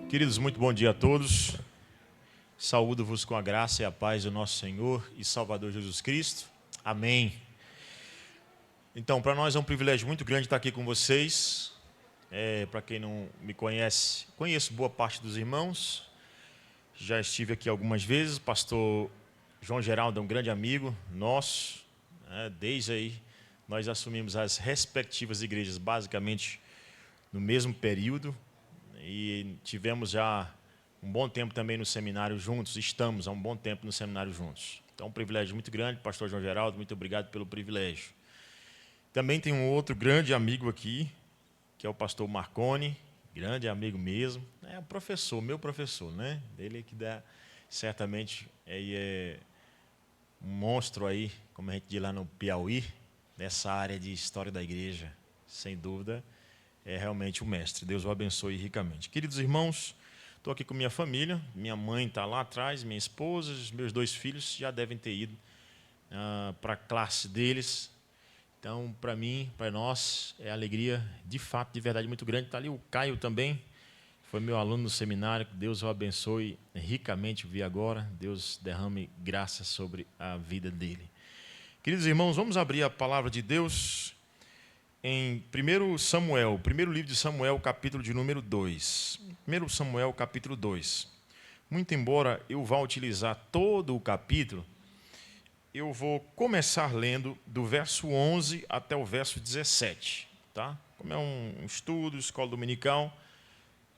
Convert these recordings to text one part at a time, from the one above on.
Queridos, muito bom dia a todos. Saúdo-vos com a graça e a paz do nosso Senhor e Salvador Jesus Cristo. Amém. Então, para nós é um privilégio muito grande estar aqui com vocês. Para quem não me conhece, conheço boa parte dos irmãos. Já estive aqui algumas vezes. Pastor João Geraldo é um grande amigo nosso. Desde aí, nós assumimos as respectivas igrejas, basicamente no mesmo período. E tivemos já um bom tempo também no seminário juntos, estamos há um bom tempo no seminário juntos. Então, um privilégio muito grande, pastor João Geraldo, muito obrigado pelo privilégio. Também tem um outro grande amigo aqui, que é o pastor Marconi, grande amigo mesmo, é um professor, meu professor, né? Ele que dá, certamente, é um monstro aí, como a gente diz lá no Piauí, nessa área de história da igreja, sem dúvida. É realmente um mestre. Deus o abençoe ricamente. Queridos irmãos, estou aqui com minha família. Minha mãe está lá atrás, minha esposa, os meus 2 filhos já devem ter ido para a classe deles. Então, para mim, para nós, é alegria, de fato, de verdade, muito grande. Está ali o Caio também, foi meu aluno no seminário. Deus o abençoe ricamente, vi agora. Deus derrame graça sobre a vida dele. Queridos irmãos, vamos abrir a palavra de Deus em 1 Samuel, primeiro livro de Samuel, capítulo de número 2. 1 Samuel, capítulo 2. Muito embora eu vá utilizar todo o capítulo, eu vou começar lendo do verso 11 até o verso 17. Tá? Como é um estudo, escola dominical,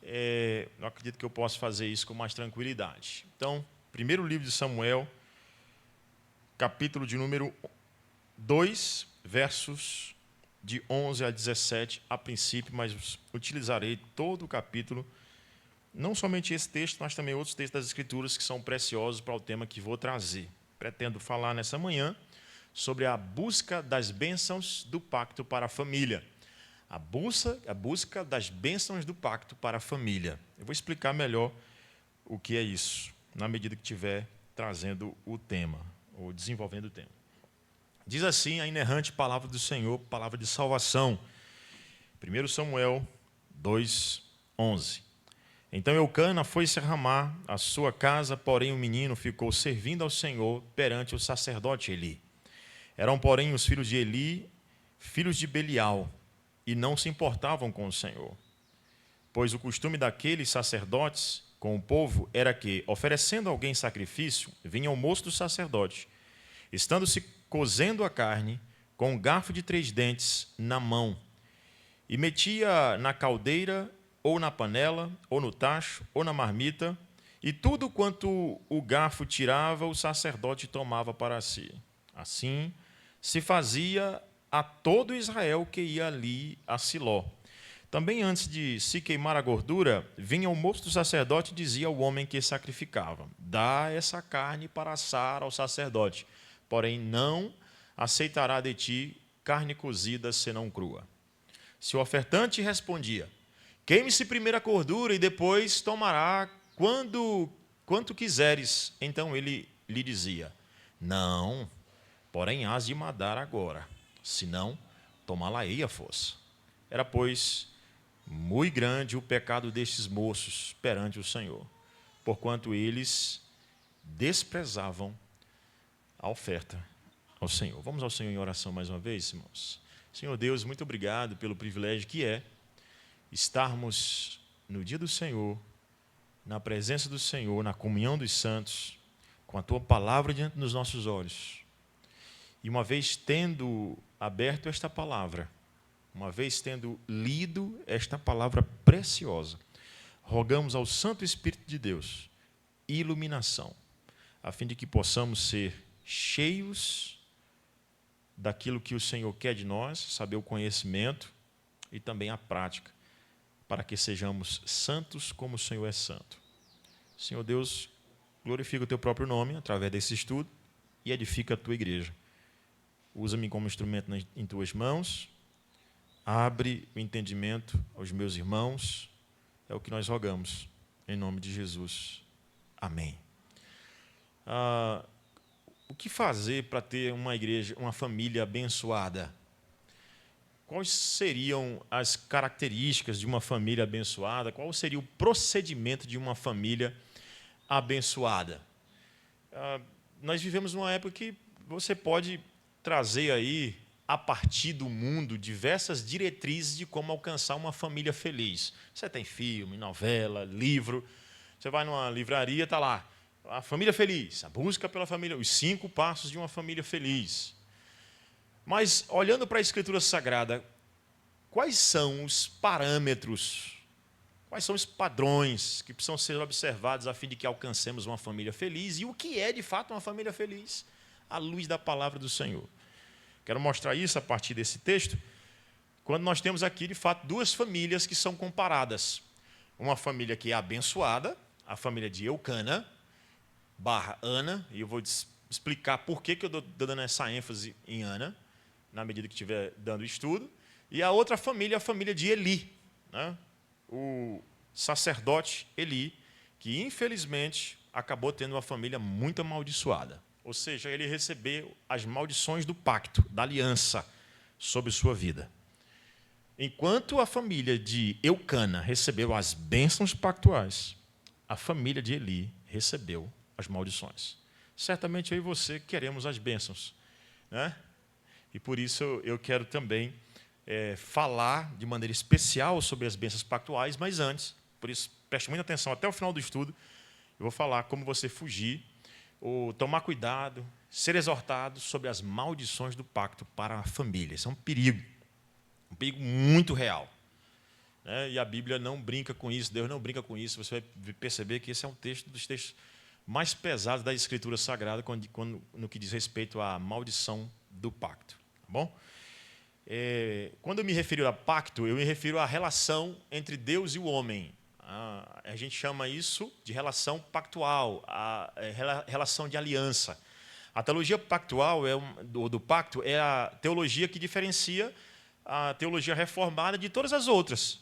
eu acredito que eu posso fazer isso com mais tranquilidade. Então, primeiro livro de Samuel, capítulo de número 2, versos de 11 a 17 a princípio, mas utilizarei todo o capítulo, não somente esse texto, mas também outros textos das Escrituras que são preciosos para o tema que vou trazer. Pretendo falar nessa manhã sobre a busca das bênçãos do pacto para a família. A busca das bênçãos do pacto para a família. Eu vou explicar melhor o que é isso, na medida que estiver trazendo o tema, ou desenvolvendo o tema. Diz assim a inerrante palavra do Senhor, palavra de salvação. 1 Samuel 2:11. Então Eucana foi-se a Ramá, a sua casa, porém o menino ficou servindo ao Senhor perante o sacerdote Eli. Eram, porém, os filhos de Eli, filhos de Belial, e não se importavam com o Senhor. Pois o costume daqueles sacerdotes com o povo era que, oferecendo a alguém sacrifício, vinha o moço do sacerdote, estando-se cozendo a carne, com um garfo de 3 dentes na mão, e metia na caldeira, ou na panela, ou no tacho, ou na marmita, e tudo quanto o garfo tirava, o sacerdote tomava para si. Assim se fazia a todo Israel que ia ali a Siló. Também antes de se queimar a gordura, vinha o moço do sacerdote e dizia ao homem que sacrificava: dá essa carne para assar ao sacerdote, porém não aceitará de ti carne cozida senão crua. Se o ofertante respondia: queime-se primeiro a gordura e depois tomará quanto quiseres, então ele lhe dizia: não, porém hás de mandar agora, senão tomá-la-ei a força. Era, pois, muito grande o pecado destes moços perante o Senhor, porquanto eles desprezavam a oferta ao Senhor. Vamos ao Senhor em oração mais uma vez, irmãos. Senhor Deus, muito obrigado pelo privilégio que é estarmos no dia do Senhor, na presença do Senhor, na comunhão dos santos, com a Tua palavra diante dos nossos olhos. E uma vez tendo aberto esta palavra, uma vez tendo lido esta palavra preciosa, rogamos ao Santo Espírito de Deus iluminação, a fim de que possamos ser cheios daquilo que o Senhor quer de nós, saber o conhecimento e também a prática, para que sejamos santos como o Senhor é santo. Senhor Deus, glorifica o Teu próprio nome através desse estudo e edifica a Tua igreja. Usa-me como instrumento em Tuas mãos, abre o entendimento aos meus irmãos, é o que nós rogamos, em nome de Jesus. Amém. O que fazer para ter uma igreja, uma família abençoada? quais seriam as características de uma família abençoada, qual seria o procedimento de uma família abençoada. Nós vivemos numa época que você pode trazer aí, a partir do mundo, diversas diretrizes de como alcançar uma família feliz. Você tem filme, novela, livro. Você vai numa livraria, está lá, a família feliz, a busca pela família, os 5 passos de uma família feliz. Mas, olhando para a Escritura Sagrada, quais são os parâmetros, quais são os padrões que precisam ser observados a fim de que alcancemos uma família feliz? E o que é, de fato, uma família feliz? À luz da palavra do Senhor. Quero mostrar isso a partir desse texto, quando nós temos aqui, de fato, 2 famílias que são comparadas. Uma família que é abençoada, a família de Eucana, / Ana, e eu vou explicar por que eu estou dando essa ênfase em Ana, na medida que estiver dando estudo. E a outra família, a família de Eli, né? O sacerdote Eli, que infelizmente acabou tendo uma família muito amaldiçoada. Ou seja, ele recebeu as maldições do pacto, da aliança, sobre sua vida. Enquanto a família de Eucana recebeu as bênçãos pactuais, a família de Eli recebeu as maldições. Certamente eu e você queremos as bênçãos, né? E por isso eu quero também falar de maneira especial sobre as bênçãos pactuais, mas antes, por isso preste muita atenção até o final do estudo, eu vou falar como você fugir, ou tomar cuidado, ser exortado sobre as maldições do pacto para a família. Isso é um perigo muito real. E a Bíblia não brinca com isso, Deus não brinca com isso. Você vai perceber que esse é um dos textos mais pesados da Escritura Sagrada no que diz respeito à maldição do pacto. Tá bom? Quando eu me refiro a pacto, eu me refiro à relação entre Deus e o homem. A gente chama isso de relação pactual, a relação de aliança. A teologia pactual, do pacto, é a teologia que diferencia a teologia reformada de todas as outras.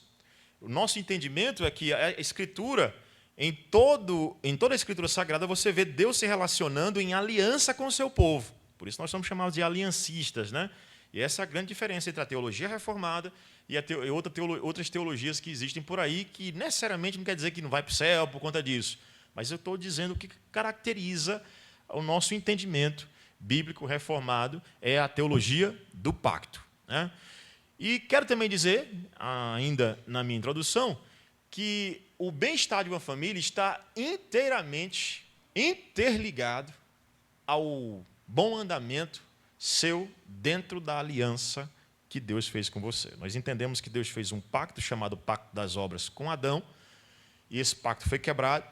O nosso entendimento é que a Escritura, em toda a Escritura Sagrada, você vê Deus se relacionando em aliança com o seu povo. Por isso nós somos chamados de aliancistas, né? E essa é a grande diferença entre a teologia reformada e outras teologias que existem por aí, que necessariamente não quer dizer que não vai para o céu por conta disso. Mas eu estou dizendo o que caracteriza o nosso entendimento bíblico reformado é a teologia do pacto, né? E quero também dizer, ainda na minha introdução, que o bem-estar de uma família está inteiramente interligado ao bom andamento seu dentro da aliança que Deus fez com você. Nós entendemos que Deus fez um pacto chamado Pacto das Obras com Adão, e esse pacto foi quebrado.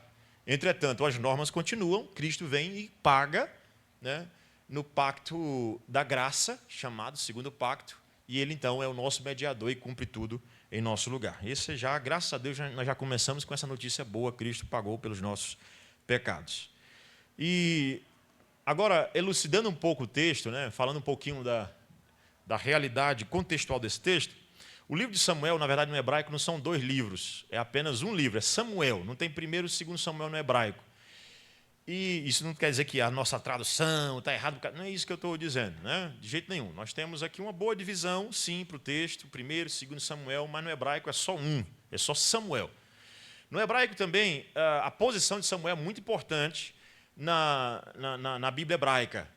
Entretanto, as normas continuam, Cristo vem e paga, né, no pacto da graça, chamado Segundo Pacto, e ele então é o nosso mediador e cumpre tudo em nosso lugar. Esse já, graças a Deus, nós já começamos com essa notícia boa, Cristo pagou pelos nossos pecados. E agora, elucidando um pouco o texto, né, falando um pouquinho da realidade contextual desse texto, o livro de Samuel, na verdade, no hebraico, não são 2 livros, é apenas um livro, é Samuel, não tem 1º e 2º Samuel no hebraico. E isso não quer dizer que a nossa tradução está errada, não é isso que eu estou dizendo, né? De jeito nenhum. Nós temos aqui uma boa divisão, sim, para o texto, 1º e 2º Samuel, mas no hebraico é só é só Samuel. No hebraico também, a posição de Samuel é muito importante na Bíblia hebraica.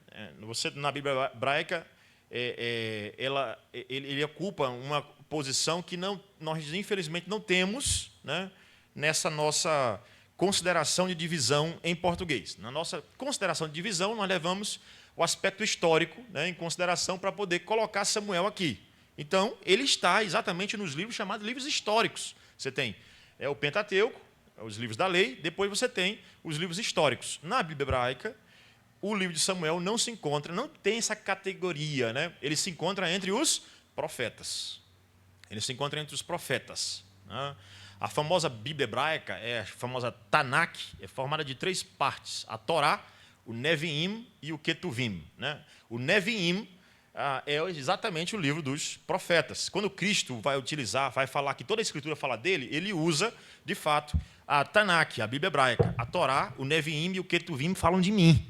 Você, na Bíblia hebraica, ele ocupa uma posição que nós, infelizmente, não temos, né, nessa nossa consideração de divisão em português. Na nossa consideração de divisão, nós levamos o aspecto histórico, né, em consideração para poder colocar Samuel aqui. Então, ele está exatamente nos livros chamados livros históricos. Você tem o Pentateuco, os livros da lei, depois você tem os livros históricos. Na Bíblia hebraica, o livro de Samuel não se encontra, não tem essa categoria, né? Ele se encontra entre os profetas. Ele se encontra entre os profetas, né? A famosa Bíblia hebraica, a famosa Tanakh, é formada de 3 partes: a Torá, o Neviim e o Ketuvim, né? O Neviim é exatamente o livro dos profetas. Quando Cristo vai falar que toda a Escritura fala dele, ele usa, de fato, a Tanakh, a Bíblia hebraica. A Torá, o Neviim e o Ketuvim falam de mim,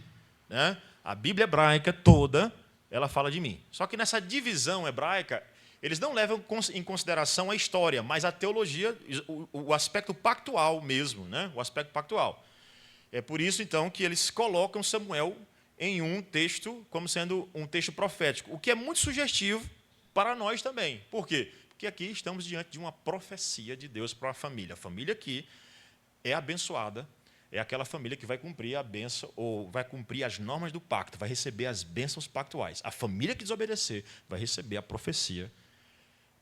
né? A Bíblia hebraica toda, ela fala de mim. Só que nessa divisão hebraica, eles não levam em consideração a história, mas a teologia, o aspecto pactual mesmo, né? O aspecto pactual. É por isso, então, que eles colocam Samuel em um texto como sendo um texto profético, o que é muito sugestivo para nós também. Por quê? Porque aqui estamos diante de uma profecia de Deus para a família. A família que é abençoada é aquela família que vai cumprir a bênção, ou vai cumprir as normas do pacto, vai receber as bênçãos pactuais. A família que desobedecer vai receber a profecia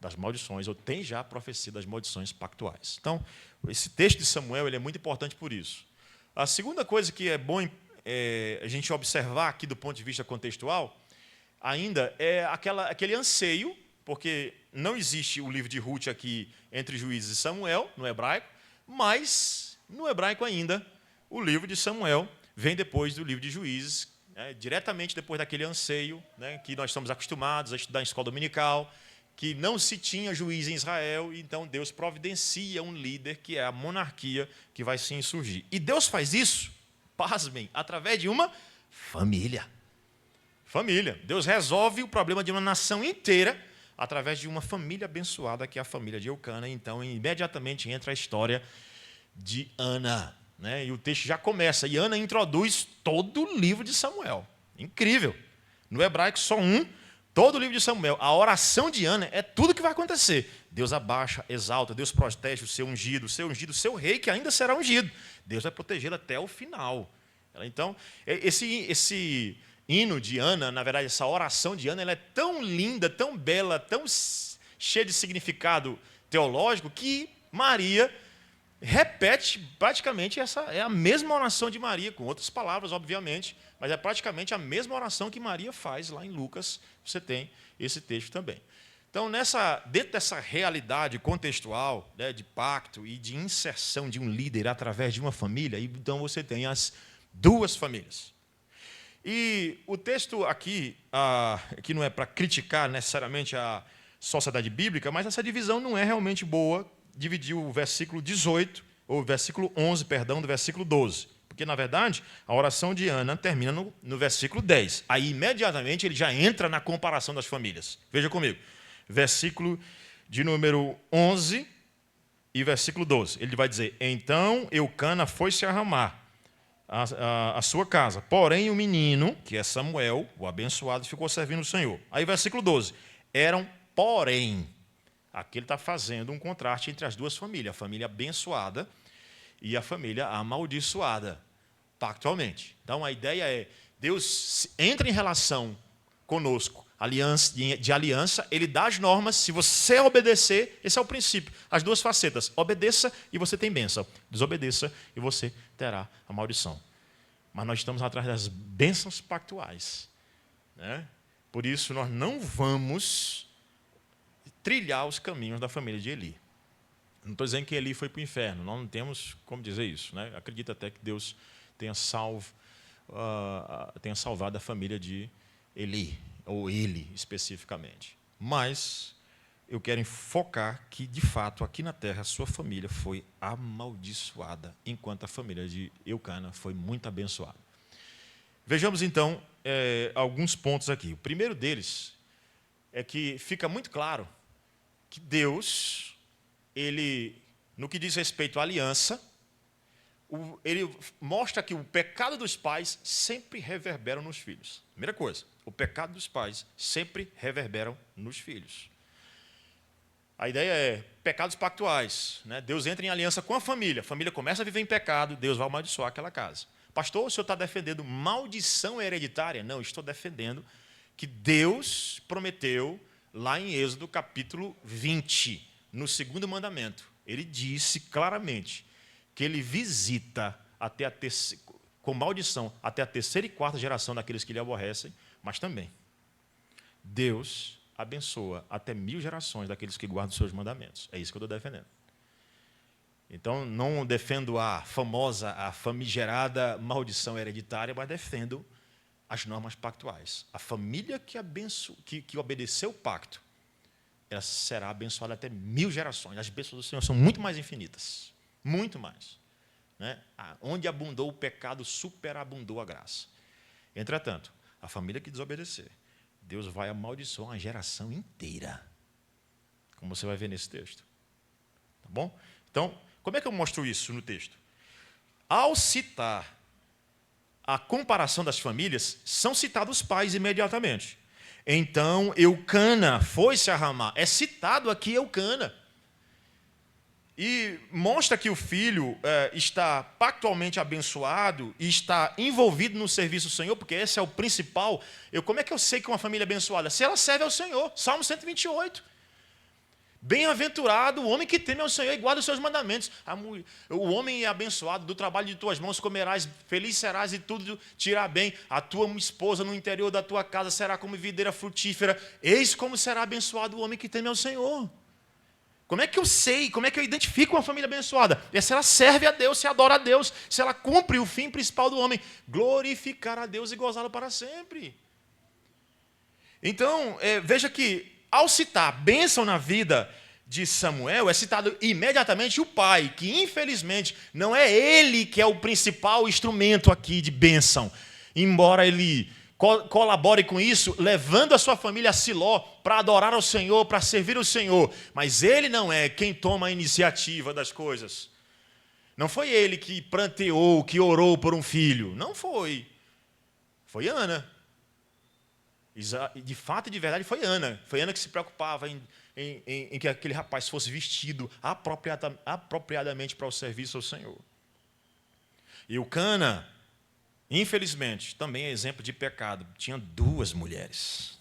das maldições, ou tem já a profecia das maldições pactuais. Então, esse texto de Samuel ele é muito importante por isso. A segunda coisa que é bom a gente observar aqui do ponto de vista contextual, ainda é aquele anseio, porque não existe o livro de Ruth aqui entre Juízes e Samuel, no hebraico, mas, no hebraico ainda, o livro de Samuel vem depois do livro de Juízes, diretamente depois daquele anseio, né, que nós estamos acostumados a estudar em escola dominical, que não se tinha juiz em Israel, e então Deus providencia um líder, que é a monarquia, que vai se insurgir. E Deus faz isso, pasmem, através de uma família. Família. Deus resolve o problema de uma nação inteira através de uma família abençoada, que é a família de Eucana. Então, imediatamente entra a história de Ana, né? E o texto já começa, e Ana introduz todo o livro de Samuel. Incrível. No hebraico, só todo o livro de Samuel. A oração de Ana é tudo que vai acontecer. Deus abaixa, exalta, Deus protege o seu ungido, o seu rei, que ainda será ungido. Deus vai protegê-lo até o final. Então, esse hino de Ana, na verdade, essa oração de Ana, ela é tão linda, tão bela, tão cheia de significado teológico, que Maria repete praticamente é a mesma oração de Maria, com outras palavras, obviamente, mas é praticamente a mesma oração que Maria faz lá em Lucas. Você tem esse texto também. Então, dentro dessa realidade contextual, né, de pacto e de inserção de um líder através de uma família, então você tem as duas famílias. E o texto aqui não é para criticar necessariamente a sociedade bíblica, mas essa divisão não é realmente boa, dividir o versículo 18, ou versículo 11, perdão, do versículo 12. Porque, na verdade, a oração de Ana termina no versículo 10. Aí, imediatamente, ele já entra na comparação das famílias. Veja comigo. Versículo de número 11 e versículo 12. Ele vai dizer, então Eucana foi-se a Ramá, a sua casa. Porém, o menino, que é Samuel, o abençoado, ficou servindo o Senhor. Aí, versículo 12. Eram, porém... Aqui ele está fazendo um contraste entre as duas famílias, a família abençoada e a família amaldiçoada, pactualmente. Então, a ideia é, Deus entra em relação conosco, de aliança, ele dá as normas, se você obedecer, esse é o princípio, as duas facetas, obedeça e você tem bênção, desobedeça e você terá a maldição. Mas nós estamos atrás das bênçãos pactuais, né? Por isso, nós não vamos trilhar os caminhos da família de Eli. Não estou dizendo que Eli foi para o inferno, nós não temos como dizer isso, né? Acredito até que Deus tenha salvado a família de Eli, ou ele especificamente. Mas eu quero focar que, de fato, aqui na terra, a sua família foi amaldiçoada, enquanto a família de Eucana foi muito abençoada. Vejamos, então, alguns pontos aqui. O primeiro deles é que fica muito claro que Deus, no que diz respeito à aliança, ele mostra que o pecado dos pais sempre reverbera nos filhos. Primeira coisa, o pecado dos pais sempre reverberam nos filhos. A ideia é pecados pactuais, né? Deus entra em aliança com a família começa a viver em pecado, Deus vai amaldiçoar aquela casa. Pastor, o senhor está defendendo maldição hereditária? Não, estou defendendo que Deus prometeu lá em Êxodo capítulo 20, no segundo mandamento. Ele disse claramente que ele visita com maldição até a terceira e quarta geração daqueles que lhe aborrecem, mas também Deus abençoa até 1000 gerações daqueles que guardam os seus mandamentos. É isso que eu estou defendendo. Então, não defendo a famigerada maldição hereditária, mas defendo as normas pactuais. A família que obedeceu o pacto, ela será abençoada até 1000 gerações. As bênçãos do Senhor são muito mais infinitas. Muito mais. Né? Onde abundou o pecado, superabundou a graça. Entretanto, a família que desobedecer, Deus vai amaldiçoar uma geração inteira. como você vai ver nesse texto. Tá bom? Então, como é que eu mostro isso no texto? Ao citar a comparação das famílias, são citados os pais imediatamente. Então, Eucana foi-se a Ramá. É citado aqui Eucana. E mostra que o filho está pactualmente abençoado e está envolvido no serviço do Senhor, porque esse é o principal. Como é que eu sei que uma família é abençoada? Se ela serve ao Senhor. Salmo 128. Bem-aventurado o homem que teme ao Senhor e guarda os seus mandamentos. O homem é abençoado, do trabalho de tuas mãos comerás, feliz serás e tudo te irá bem. A tua esposa no interior da tua casa será como videira frutífera. Eis como será abençoado o homem que teme ao Senhor. Como é que eu sei, como é que eu identifico uma família abençoada? É se ela serve a Deus, se adora a Deus, se ela cumpre o fim principal do homem, glorificar a Deus e gozá-lo para sempre. Então, veja que, ao citar bênção na vida de Samuel, é citado imediatamente o pai, que infelizmente não é ele que é o principal instrumento aqui de bênção, embora ele colabore com isso, levando a sua família a Siló para adorar ao Senhor, para servir ao Senhor, mas ele não é quem toma a iniciativa das coisas. Não foi ele que pranteou, que orou por um filho, não foi. Foi Ana. De fato e de verdade foi Ana. Foi Ana que se preocupava em que aquele rapaz fosse vestido apropriadamente para o serviço ao Senhor. E Eucana, infelizmente, também é exemplo de pecado. Tinha duas mulheres.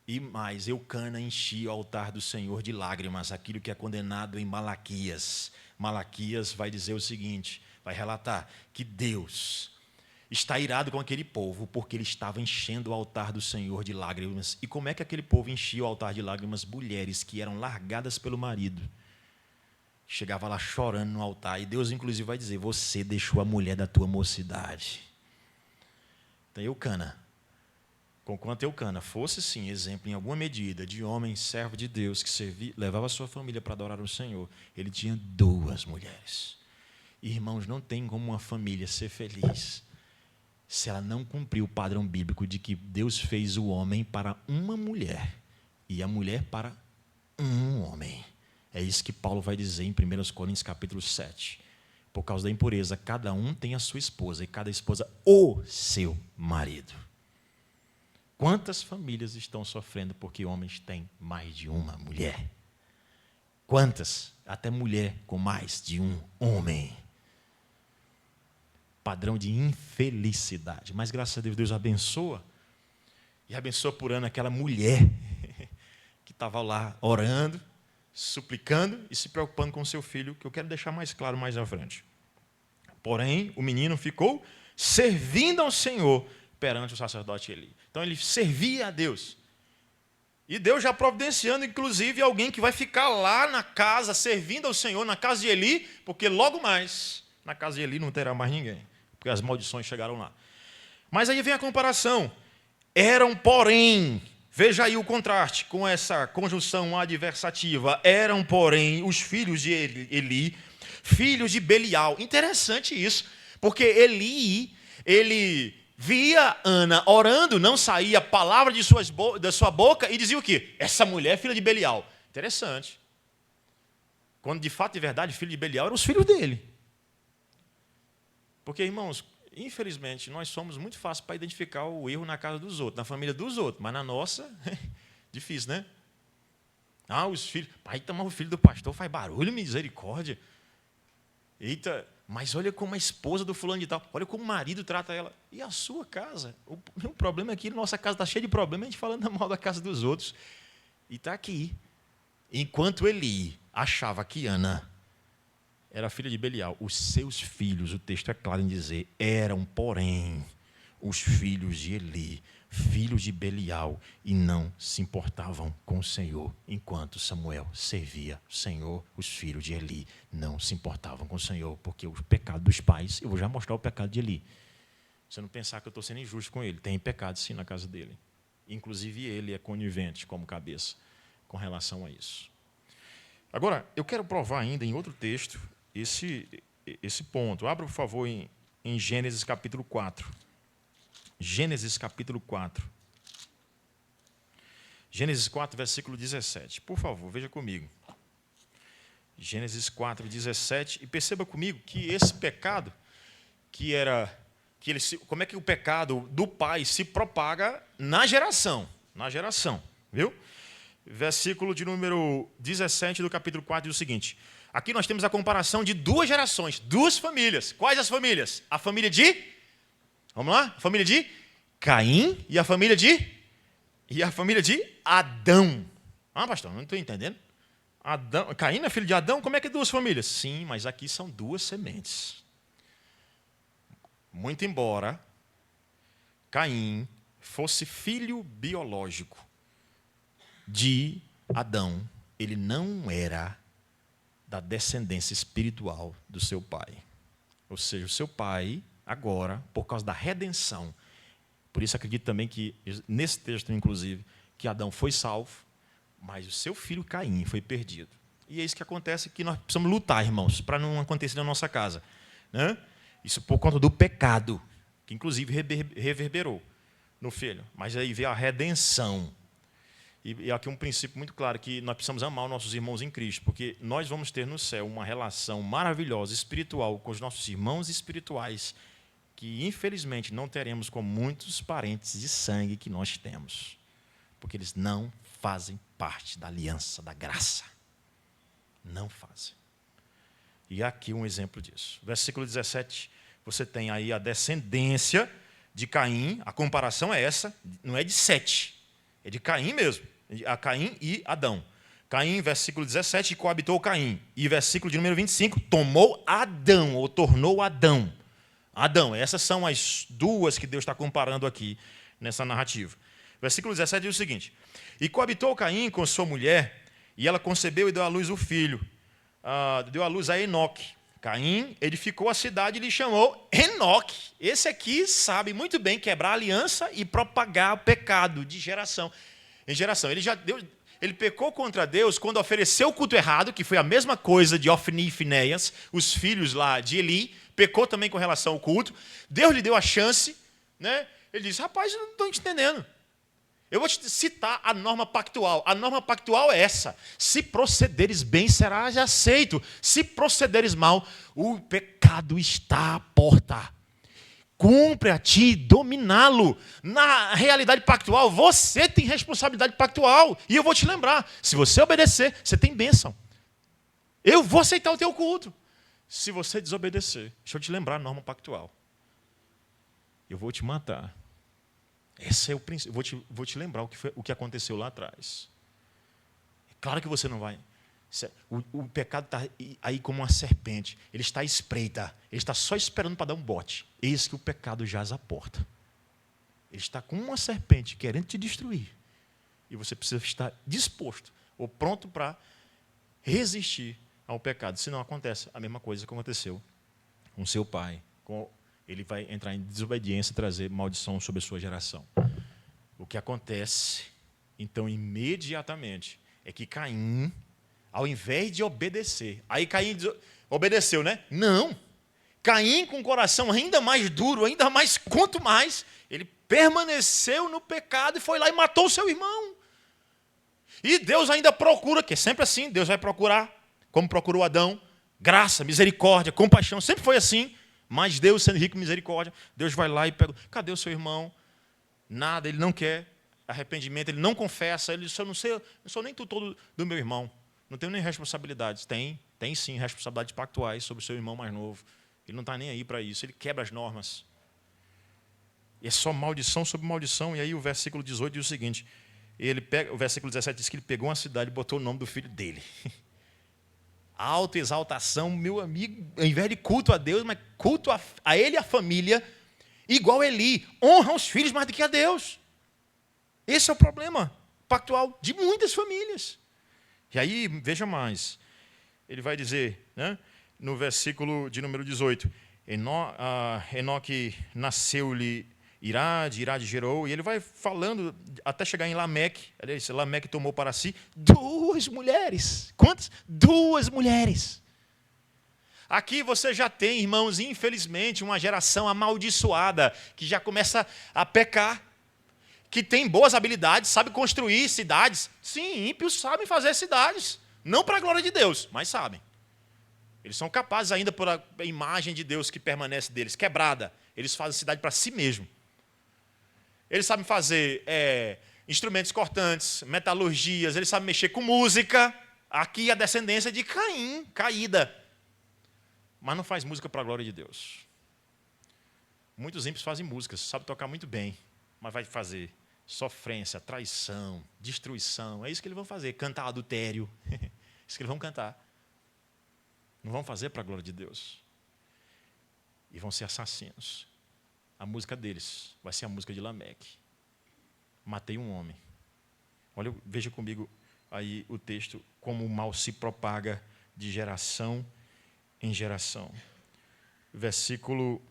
E mais, Eucana enchia o altar do Senhor de lágrimas, aquilo que é condenado em Malaquias. Malaquias vai dizer o seguinte, vai relatar que Deus está irado com aquele povo, porque ele estava enchendo o altar do Senhor de lágrimas. E como é que aquele povo enchia o altar de lágrimas? Mulheres que eram largadas pelo marido. Chegava lá chorando no altar. E Deus, inclusive, vai dizer, você deixou a mulher da tua mocidade. Então, Eucana, conquanto Eucana fosse, sim, exemplo em alguma medida de homem, servo de Deus, que levava a sua família para adorar o Senhor, ele tinha duas mulheres. E, irmãos, não tem como uma família ser feliz se ela não cumprir o padrão bíblico de que Deus fez o homem para uma mulher e a mulher para um homem. É isso que Paulo vai dizer em 1 Coríntios capítulo 7. Por causa da impureza, cada um tem a sua esposa e cada esposa o seu marido. Quantas famílias estão sofrendo porque homens têm mais de uma mulher? Quantas? Até mulher com mais de um homem. Padrão de infelicidade. Mas, graças a Deus, Deus abençoa. E abençoa por Ana aquela mulher que estava lá orando, suplicando e se preocupando com seu filho, que eu quero deixar mais claro mais à frente. Porém, o menino ficou servindo ao Senhor perante o sacerdote Eli. Então, ele servia a Deus. E Deus já providenciando, inclusive, alguém que vai ficar lá na casa, servindo ao Senhor, na casa de Eli, porque logo mais, na casa de Eli não terá mais ninguém. Porque as maldições chegaram lá. Mas aí vem a comparação. Eram, porém, veja aí o contraste com essa conjunção adversativa. Eram, porém, os filhos de Eli, filhos de Belial. Interessante isso, porque Eli, ele via Ana orando, não saía palavra da sua boca e dizia o quê? Essa mulher é filha de Belial. Interessante. Quando, de fato e verdade, filho de Belial eram os filhos dele. Porque, irmãos, infelizmente, nós somos muito fáceis para identificar o erro na casa dos outros, na família dos outros, mas na nossa, difícil, né? Os filhos, pai, o filho do pastor faz barulho, misericórdia. Eita, mas olha como a esposa do fulano de tal, olha como o marido trata ela. E a sua casa? O problema é que nossa casa está cheia de problemas, a gente falando mal da casa dos outros. E está aqui. Enquanto Eli achava que Ana era filha de Belial, os seus filhos, o texto é claro em dizer, eram, porém, os filhos de Eli, filhos de Belial, e não se importavam com o Senhor. Enquanto Samuel servia o Senhor, os filhos de Eli não se importavam com o Senhor, porque o pecado dos pais, eu vou já mostrar o pecado de Eli. Você não pensar que eu estou sendo injusto com ele, tem pecado sim na casa dele. Inclusive ele é conivente como cabeça com relação a isso. Agora, eu quero provar ainda em outro texto esse ponto. Abra, por favor, em Gênesis capítulo 4. Gênesis capítulo 4. Gênesis 4, versículo 17. Por favor, veja comigo. Gênesis 4, 17. E perceba comigo que esse pecado, como é que o pecado do pai se propaga na geração. Na geração, viu? Versículo de número 17 do capítulo 4 diz o seguinte. Aqui nós temos a comparação de duas gerações, duas famílias. Quais as famílias? A família de... Vamos lá? A família de Caim e a família de Adão. Ah, pastor, não estou entendendo. Caim não é filho de Adão? Como é que é duas famílias? Sim, mas aqui são duas sementes. Muito embora Caim fosse filho biológico de Adão, ele não era da descendência espiritual do seu pai. Ou seja, o seu pai, agora, por causa da redenção, por isso acredito também que, nesse texto, inclusive, que Adão foi salvo, mas o seu filho Caim foi perdido. E é isso que acontece, que nós precisamos lutar, irmãos, para não acontecer na nossa casa. Né? Isso por conta do pecado, que inclusive reverberou no filho. Mas aí veio a redenção. E aqui um princípio muito claro, que nós precisamos amar os nossos irmãos em Cristo, porque nós vamos ter no céu uma relação maravilhosa, espiritual, com os nossos irmãos espirituais, que infelizmente não teremos com muitos parentes de sangue que nós temos, porque eles não fazem parte da aliança, da graça. Não fazem. E aqui um exemplo disso. Versículo 17, você tem aí a descendência de Caim, a comparação é essa, não é de Sete, é de Caim mesmo. A Caim e Adão. Caim, versículo 17, coabitou Caim. E versículo de número 25, tomou Adão, ou tornou Adão. Adão, essas são as duas que Deus está comparando aqui nessa narrativa. Versículo 17 diz o seguinte: e coabitou Caim com sua mulher, e ela concebeu e deu à luz o filho. Deu à luz a Enoque. Caim edificou a cidade e lhe chamou Enoque. Esse aqui sabe muito bem quebrar a aliança e propagar o pecado de geração em geração. Ele pecou contra Deus quando ofereceu o culto errado, que foi a mesma coisa de Ofni e Finéias, os filhos lá de Eli, pecou também com relação ao culto. Deus lhe deu a chance, né? Ele disse, rapaz, eu não estou entendendo. Eu vou te citar a norma pactual. A norma pactual é essa: se procederes bem, serás aceito. Se procederes mal, o pecado está à porta. Cumpre a ti dominá-lo. Na realidade pactual, você tem responsabilidade pactual. E eu vou te lembrar, se você obedecer, você tem bênção. Eu vou aceitar o teu culto. Se você desobedecer, deixa eu te lembrar a norma pactual. Eu vou te matar. Esse é o princípio. Vou te lembrar o que aconteceu lá atrás. É claro que você não vai. O pecado está aí como uma serpente. Ele está à espreita. Ele está só esperando para dar um bote. Eis que o pecado jaz à porta. Ele está como uma serpente querendo te destruir. E você precisa estar disposto ou pronto para resistir ao pecado. Senão acontece a mesma coisa que aconteceu com seu pai. Ele vai entrar em desobediência e trazer maldição sobre a sua geração. O que acontece, então, imediatamente, é que Caim, ao invés de obedecer, aí Caim obedeceu, né? Não. Caim, com o coração ainda mais duro, ainda mais, quanto mais, ele permaneceu no pecado e foi lá e matou o seu irmão. E Deus ainda procura, que é sempre assim, Deus vai procurar, como procurou Adão, graça, misericórdia, compaixão, sempre foi assim. Mas Deus, sendo rico em misericórdia, Deus vai lá e pega, cadê o seu irmão? Nada, ele não quer arrependimento, ele não confessa, ele diz, eu não sou nem tutor do meu irmão, não tenho nem responsabilidades. Tem sim responsabilidades pactuais sobre o seu irmão mais novo. Ele não está nem aí para isso, ele quebra as normas. E é só maldição sobre maldição. E aí o versículo 18 diz o seguinte, o versículo 17 diz que ele pegou uma cidade e botou o nome do filho dele. Autoexaltação, meu amigo, ao invés de culto a Deus, mas culto a ele e a família, igual Eli, honra os filhos mais do que a Deus. Esse é o problema pactual de muitas famílias. E aí, veja mais, ele vai dizer, né, no versículo de número 18, Enoque nasceu-lhe Irade gerou, e ele vai falando até chegar em Lameque. Lameque tomou para si 2 mulheres. Quantas? 2 mulheres. Aqui você já tem, irmãos, infelizmente, uma geração amaldiçoada que já começa a pecar, que tem boas habilidades, sabe construir cidades. Sim, ímpios sabem fazer cidades. Não para a glória de Deus, mas sabem. Eles são capazes ainda por a imagem de Deus que permanece deles, quebrada. Eles fazem cidade para si mesmo. Eles sabem fazer instrumentos cortantes, metalurgias, eles sabem mexer com música. Aqui a descendência de Caim, caída. Mas não faz música para a glória de Deus. Muitos ímpios fazem músicas, sabem tocar muito bem, mas vai fazer sofrência, traição, destruição. É isso que eles vão fazer, cantar adultério. É isso que eles vão cantar. Não vão fazer para a glória de Deus. E vão ser assassinos. A música deles vai ser a música de Lameque. Matei um homem. Olha, veja comigo aí o texto, como o mal se propaga de geração em geração. Versículo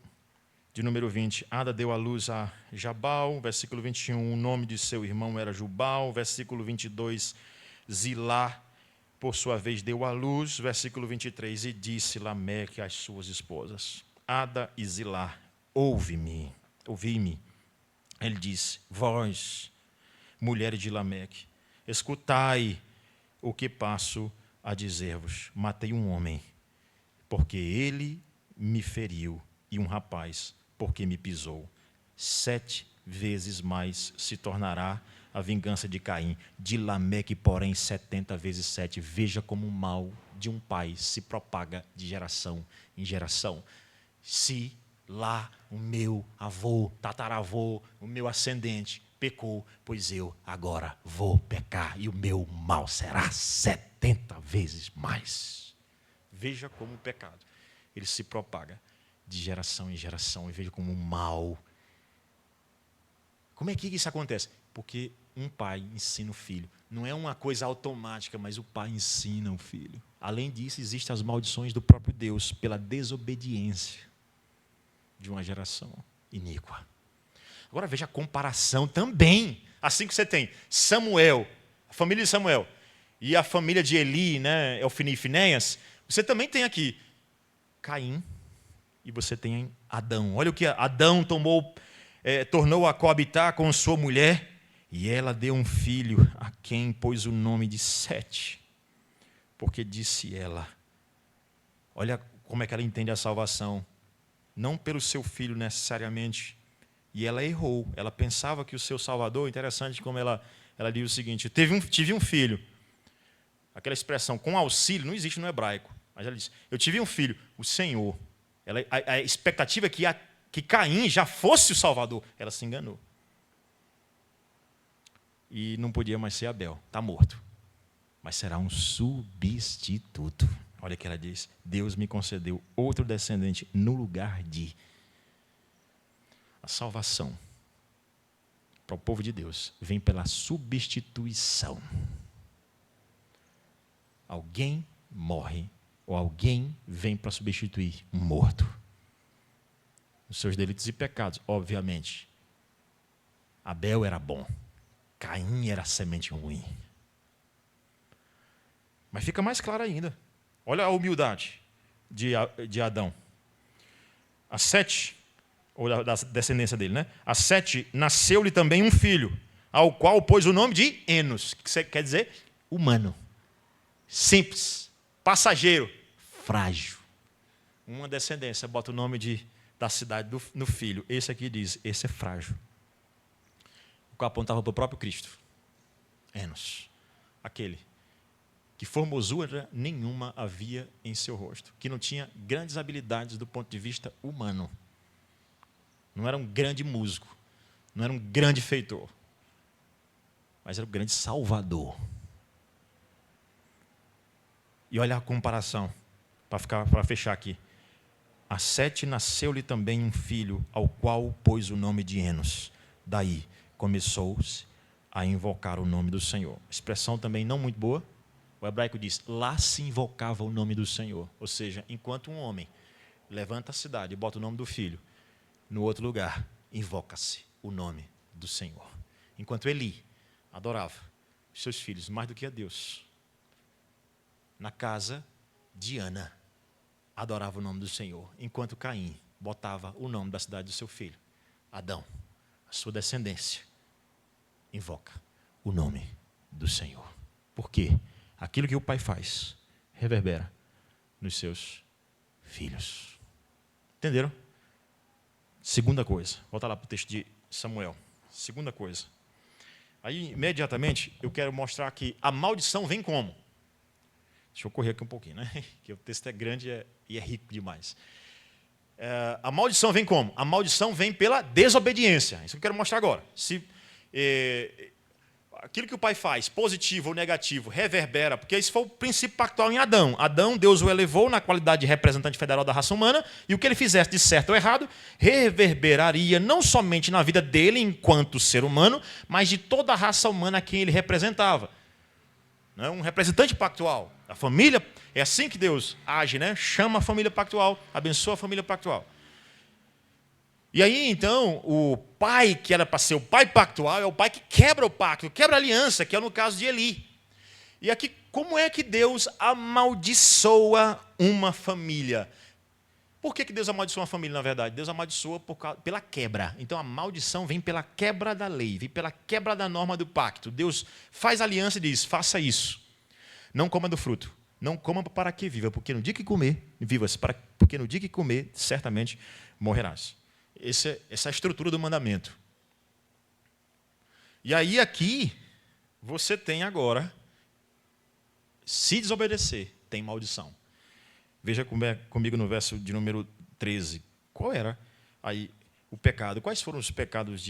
de número 20. Ada deu à luz a Jabal. Versículo 21. O nome de seu irmão era Jubal. Versículo 22. Zilá, por sua vez, deu à luz. Versículo 23. E disse Lameque às suas esposas: Ada e Zilá, ouvi-me. Ele disse: vós, mulheres de Lameque, escutai o que passo a dizer-vos. Matei um homem, porque ele me feriu, e um rapaz, porque me pisou. 7 vezes mais se tornará a vingança de Caim, de Lameque, porém, 70 vezes 7. Veja como o mal de um pai se propaga de geração em geração. Se lá o meu avô, tataravô, o meu ascendente pecou, pois eu agora vou pecar, e o meu mal será 70 vezes mais. Veja como o pecado, ele se propaga de geração em geração, e veja como o mal. Como é que isso acontece? Porque um pai ensina o filho. Não é uma coisa automática, mas o pai ensina o filho. Além disso, existem as maldições do próprio Deus pela desobediência de uma geração iníqua. Agora veja a comparação também. Assim que você tem Samuel, a família de Samuel, e a família de Eli, né, Elfini e Finéias, você também tem aqui Caim e você tem Adão. Olha o que Adão tornou a coabitar com sua mulher, e ela deu um filho a quem pôs o nome de Sete, porque disse ela, olha como é que ela entende a salvação, não pelo seu filho necessariamente, e ela errou, ela pensava que o seu Salvador, interessante como ela diz o seguinte: tive um filho, aquela expressão com auxílio não existe no hebraico, mas ela diz, eu tive um filho, o Senhor. A expectativa é que Caim já fosse o Salvador. Ela se enganou. E não podia mais ser Abel, está morto. Mas será um substituto. Olha o que ela diz: Deus me concedeu outro descendente no lugar de. A salvação para o povo de Deus vem pela substituição. Alguém morre, ou alguém vem para substituir um morto. Os seus delitos e pecados, obviamente. Abel era bom, Caim era semente ruim. Mas fica mais claro ainda. Olha a humildade de Adão. A Sete, ou da descendência dele, né? A Sete nasceu-lhe também um filho, ao qual pôs o nome de Enos, que quer dizer humano, simples, passageiro, frágil. Uma descendência bota o nome da cidade no filho. Esse aqui diz, esse é frágil. O qual apontava para o próprio Cristo. Enos, aquele que formosura nenhuma havia em seu rosto, que não tinha grandes habilidades do ponto de vista humano. Não era um grande músico, não era um grande feitor, mas era um grande salvador. E olha a comparação, para fechar aqui. A Sete nasceu-lhe também um filho, ao qual pôs o nome de Enos. Daí começou-se a invocar o nome do Senhor. Expressão também não muito boa. O hebraico diz, lá se invocava o nome do Senhor. Ou seja, enquanto um homem levanta a cidade e bota o nome do filho, no outro lugar, invoca-se o nome do Senhor. Enquanto Eli adorava os seus filhos mais do que a Deus, na casa de Ana, adorava o nome do Senhor, enquanto Caim botava o nome da cidade do seu filho, Adão, a sua descendência, invoca o nome do Senhor. Por quê? Aquilo que o pai faz reverbera nos seus filhos. Entenderam? Segunda coisa. Volta lá para o texto de Samuel. Segunda coisa. Aí, imediatamente, eu quero mostrar que a maldição vem como? Deixa eu correr aqui um pouquinho, né? Porque o texto é grande e é rico demais. A maldição vem como? A maldição vem pela desobediência. Isso que eu quero mostrar agora. Aquilo que o pai faz, positivo ou negativo, reverbera, porque esse foi o princípio pactual em Adão. Adão, Deus o elevou na qualidade de representante federal da raça humana, e o que ele fizesse de certo ou errado, reverberaria não somente na vida dele enquanto ser humano, mas de toda a raça humana a quem ele representava. Um representante pactual. A família, é assim que Deus age, né? Chama a família pactual, abençoa a família pactual. E aí, então, o pai que era para ser o pai pactual é o pai que quebra o pacto, quebra a aliança, que é no caso de Eli. E aqui, como é que Deus amaldiçoa uma família? Por que Deus amaldiçoa uma família, na verdade? Deus amaldiçoa pela quebra. Então, a maldição vem pela quebra da lei, vem pela quebra da norma do pacto. Deus faz aliança e diz, faça isso. Não coma do fruto. Não coma para que viva, porque no dia que comer, vivas, porque no dia que comer, certamente morrerás. Essa é a estrutura do mandamento. E aí aqui, você tem agora, se desobedecer, tem maldição. Veja comigo no verso de número 13. Qual era aí o pecado? Quais foram os pecados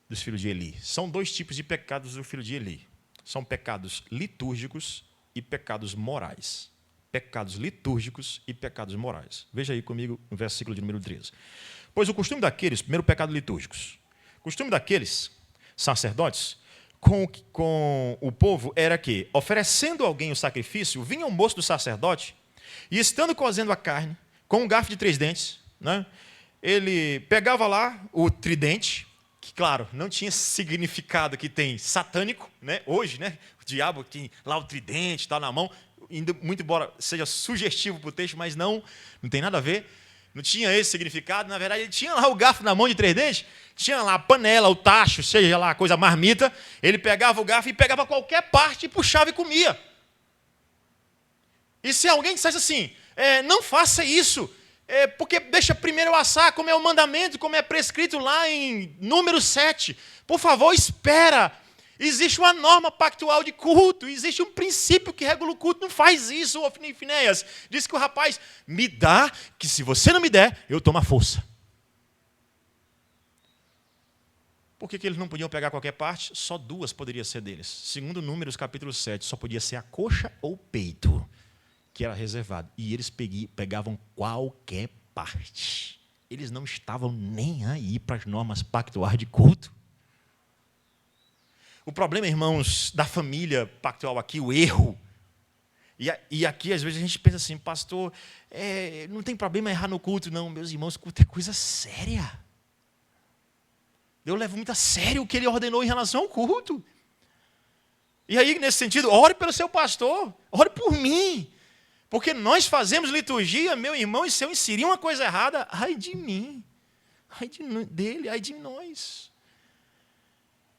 dos filhos de Eli? São dois tipos de pecados do filho de Eli. São pecados litúrgicos e pecados morais. Pecados litúrgicos e pecados morais. Veja aí comigo no versículo de número 13. Pois o costume daqueles, primeiro pecado litúrgicos, o costume daqueles sacerdotes com o povo era que, oferecendo alguém o sacrifício, vinha o moço do sacerdote e, estando cozendo a carne, com um garfo de 3 dentes, né, ele pegava lá o tridente, que, claro, não tinha significado que tem satânico, né, hoje, né, o diabo tem lá o tridente, está na mão, muito embora seja sugestivo para o texto, mas não tem nada a ver. Não tinha esse significado, na verdade, ele tinha lá o garfo na mão de 3 dentes, tinha lá a panela, o tacho, seja lá a coisa marmita, ele pegava o garfo e pegava qualquer parte e puxava e comia. E se alguém dissesse assim, não faça isso, porque deixa primeiro eu assar, como é o mandamento, como é prescrito lá em Números 7, por favor, espera. Existe uma norma pactual de culto, existe um princípio que regula o culto. Não faz isso, Ofni e Finéias. Diz que o rapaz me dá, que se você não me der, eu tomo a força. Por que eles não podiam pegar qualquer parte? Só 2 poderiam ser deles. Segundo Números, capítulo 7, só podia ser a coxa ou o peito, que era reservado. E eles pegavam qualquer parte. Eles não estavam nem aí para as normas pactuais de culto. O problema, irmãos, da família pactual aqui, o erro. E aqui, às vezes, a gente pensa assim, pastor, não tem problema errar no culto, não. Meus irmãos, culto é coisa séria. Eu levo muito a sério o que ele ordenou em relação ao culto. E aí, nesse sentido, ore pelo seu pastor, ore por mim. Porque nós fazemos liturgia, meu irmão, e se eu inserir uma coisa errada, ai de mim, ai dele, ai de nós.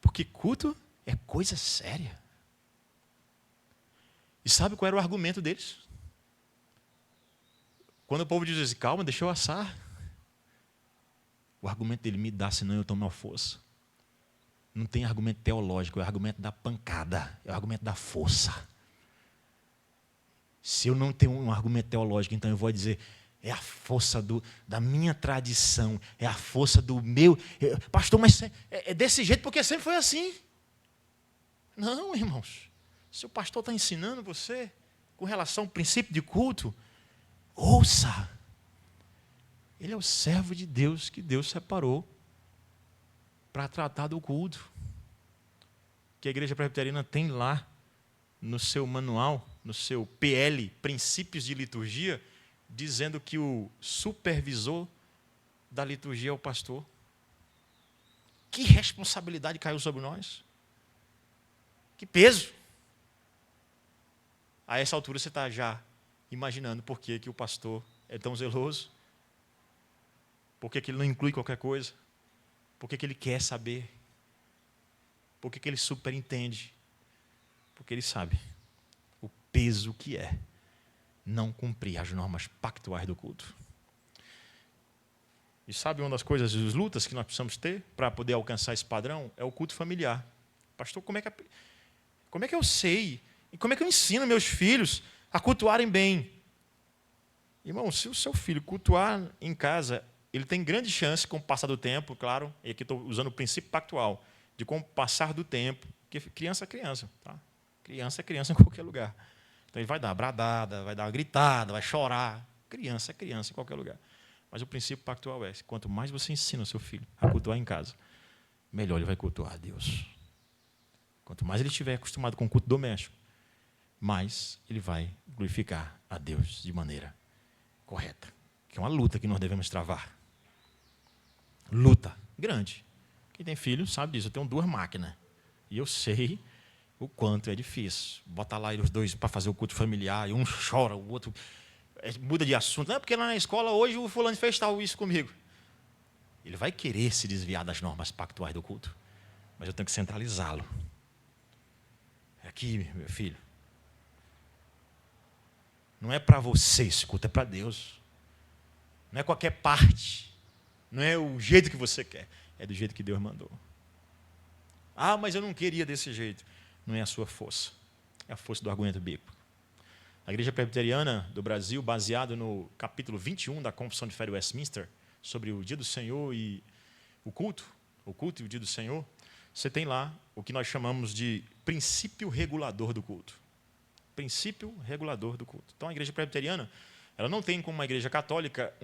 Porque culto é coisa séria. E sabe qual era o argumento deles? Quando o povo diz assim, calma, deixa eu assar. O argumento dele, me dá, senão eu tomo a força. Não tem argumento teológico, é o argumento da pancada, é o argumento da força. Se eu não tenho um argumento teológico, então eu vou dizer, é a força da minha tradição, é a força do meu... Pastor, mas é desse jeito porque sempre foi assim. Não, irmãos. Se o pastor está ensinando você com relação ao princípio de culto, ouça. Ele é o servo de Deus que Deus separou para tratar do culto. Que a Igreja Presbiteriana tem lá no seu manual, no seu PL, Princípios de Liturgia, dizendo que o supervisor da liturgia é o pastor. Que responsabilidade caiu sobre nós? Que peso! A essa altura você está já imaginando por que o pastor é tão zeloso, por que ele não inclui qualquer coisa, por que ele quer saber. Por que ele superintende? Porque ele sabe o peso que é não cumprir as normas pactuais do culto. E sabe uma das coisas, as lutas que nós precisamos ter para poder alcançar esse padrão? É o culto familiar. Pastor, como é que eu sei? E como é que eu ensino meus filhos a cultuarem bem? Irmão, se o seu filho cultuar em casa, ele tem grande chance, com o passar do tempo, claro, e aqui estou usando o princípio pactual, de com o passar do tempo, porque criança é criança, tá? Criança é criança em qualquer lugar. Então ele vai dar uma bradada, vai dar uma gritada, vai chorar. Criança é criança em qualquer lugar. Mas o princípio pactual é: quanto mais você ensina o seu filho a cultuar em casa, melhor ele vai cultuar a Deus. Quanto mais ele estiver acostumado com o culto doméstico, mais ele vai glorificar a Deus de maneira correta. Que é uma luta que nós devemos travar. Luta grande. Quem tem filho sabe disso. Eu tenho 2 máquinas. E eu sei o quanto é difícil. Bota lá os 2 para fazer o culto familiar, e um chora, o outro muda de assunto. Não, porque lá na escola hoje o fulano fez tal isso comigo. Ele vai querer se desviar das normas pactuais do culto. Mas eu tenho que centralizá-lo. Aqui, meu filho. Não é para você esse culto, é para Deus. Não é qualquer parte. Não é o jeito que você quer. É do jeito que Deus mandou. Ah, mas eu não queria desse jeito. Não é a sua força. É a força do argumento bíblico. A Igreja Presbiteriana do Brasil, baseado no capítulo 21 da Confissão de Fé de Westminster, sobre o dia do Senhor e o culto e o dia do Senhor, você tem lá o que nós chamamos de princípio regulador do culto. Princípio regulador do culto. Então, a Igreja Presbiteriana, ela não tem, como uma igreja católica,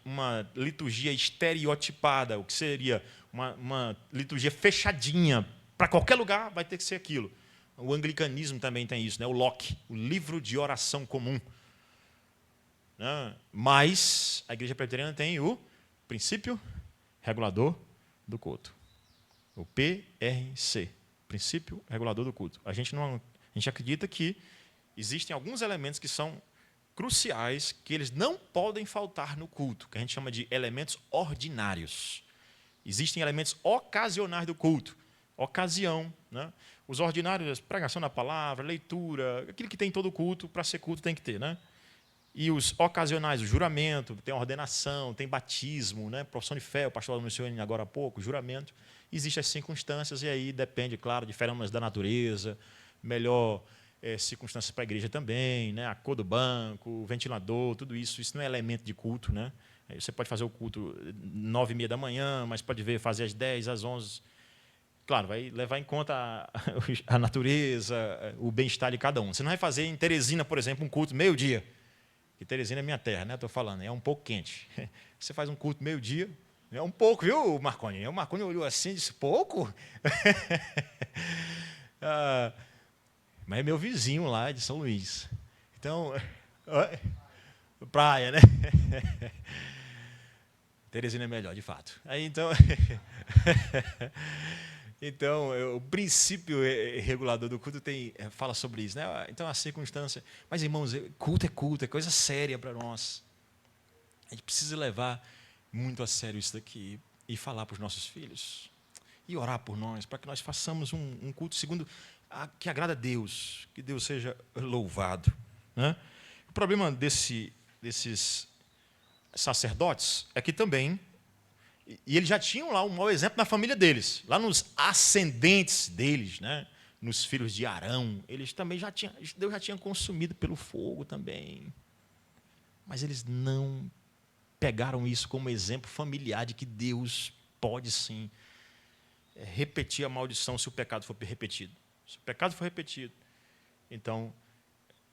uma liturgia estereotipada, o que seria uma liturgia fechadinha. Para qualquer lugar vai ter que ser aquilo. O anglicanismo também tem isso, né? O Locke, o livro de oração comum. Né? Mas a Igreja Presbiteriana tem o princípio regulador do culto. O PRC, princípio regulador do culto. A gente acredita que existem alguns elementos que são cruciais, que eles não podem faltar no culto, que a gente chama de elementos ordinários. Existem elementos ocasionais do culto. Ocasião, né? Os ordinários, pregação da palavra, leitura, aquilo que tem em todo culto, para ser culto tem que ter, né? E os ocasionais, o juramento, tem ordenação, tem batismo, né? Profissão de fé, o pastor anunciou agora há pouco, juramento. Existem as circunstâncias, e aí depende, claro, de fenômenos da natureza, melhor circunstâncias para a igreja também, né? A cor do banco, o ventilador, tudo isso não é elemento de culto, né? Você pode fazer o culto 9h30 da manhã, mas pode fazer às 10, às 11. Claro, vai levar em conta a natureza, o bem-estar de cada um. Você não vai fazer em Teresina, por exemplo, um culto meio-dia. Que Teresina é minha terra, né? Estou falando, é um pouco quente. Você faz um culto meio-dia, é um pouco, viu, Marconi? O Marconi olhou assim e disse: pouco? Mas é meu vizinho lá de São Luís. Então, praia, né? Teresina é melhor, de fato. Aí, então, o princípio regulador do culto fala sobre isso, né? Então, a circunstância. Mas, irmãos, culto, é coisa séria para nós. A gente precisa levar muito a sério isso daqui e falar para os nossos filhos. E orar por nós, para que nós façamos um culto segundo que agrada a Deus, que Deus seja louvado. Né? O problema desses sacerdotes é que também, e eles já tinham lá um mau exemplo na família deles, lá nos ascendentes deles, né? Nos filhos de Arão, eles também Deus já tinha consumido pelo fogo também. Mas eles não pegaram isso como exemplo familiar de que Deus pode sim repetir a maldição se o pecado for repetido. Se o pecado for repetido, então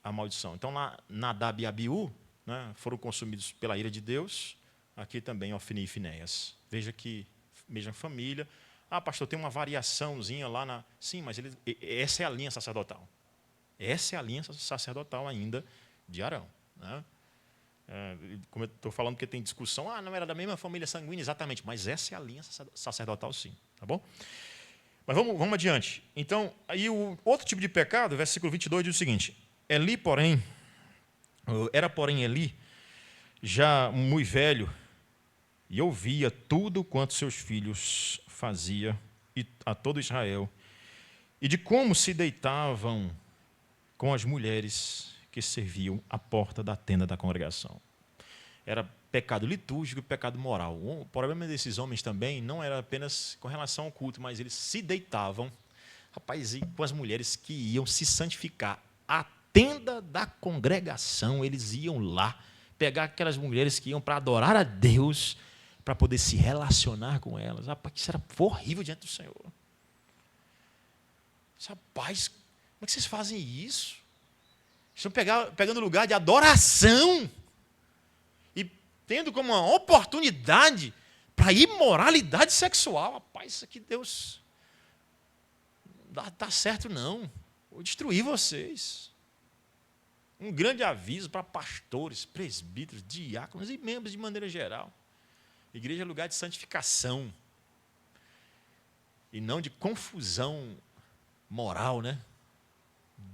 a maldição. Então, Nadab e Abiú, né, foram consumidos pela ira de Deus. Aqui também Ofni e Finéias. Veja que mesma família. Ah, pastor, tem uma variaçãozinha lá na. Sim, mas essa é a linha sacerdotal. Essa é a linha sacerdotal ainda de Arão. Né? Como eu estou falando que tem discussão, não era da mesma família sanguínea, exatamente, mas essa é a linha sacerdotal, sim. Tá bom? Mas vamos adiante. Então, aí o outro tipo de pecado, versículo 22 diz o seguinte: era porém Eli, já muito velho, e ouvia tudo quanto seus filhos fazia a todo Israel, e de como se deitavam com as mulheres que serviam à porta da tenda da congregação. Era pecado litúrgico e pecado moral. O problema desses homens também não era apenas com relação ao culto, mas eles se deitavam, rapaz, e com as mulheres que iam se santificar. A tenda da congregação, eles iam lá pegar aquelas mulheres que iam para adorar a Deus, para poder se relacionar com elas. Rapaz, isso era horrível diante do Senhor. Rapaz, como é que vocês fazem isso? Estão pegando lugar de adoração e tendo como uma oportunidade para imoralidade sexual. Rapaz, isso aqui Deus não dá certo não. Vou destruir vocês. Um grande aviso para pastores, presbíteros, diáconos e membros de maneira geral. Igreja é lugar de santificação e não de confusão moral, né?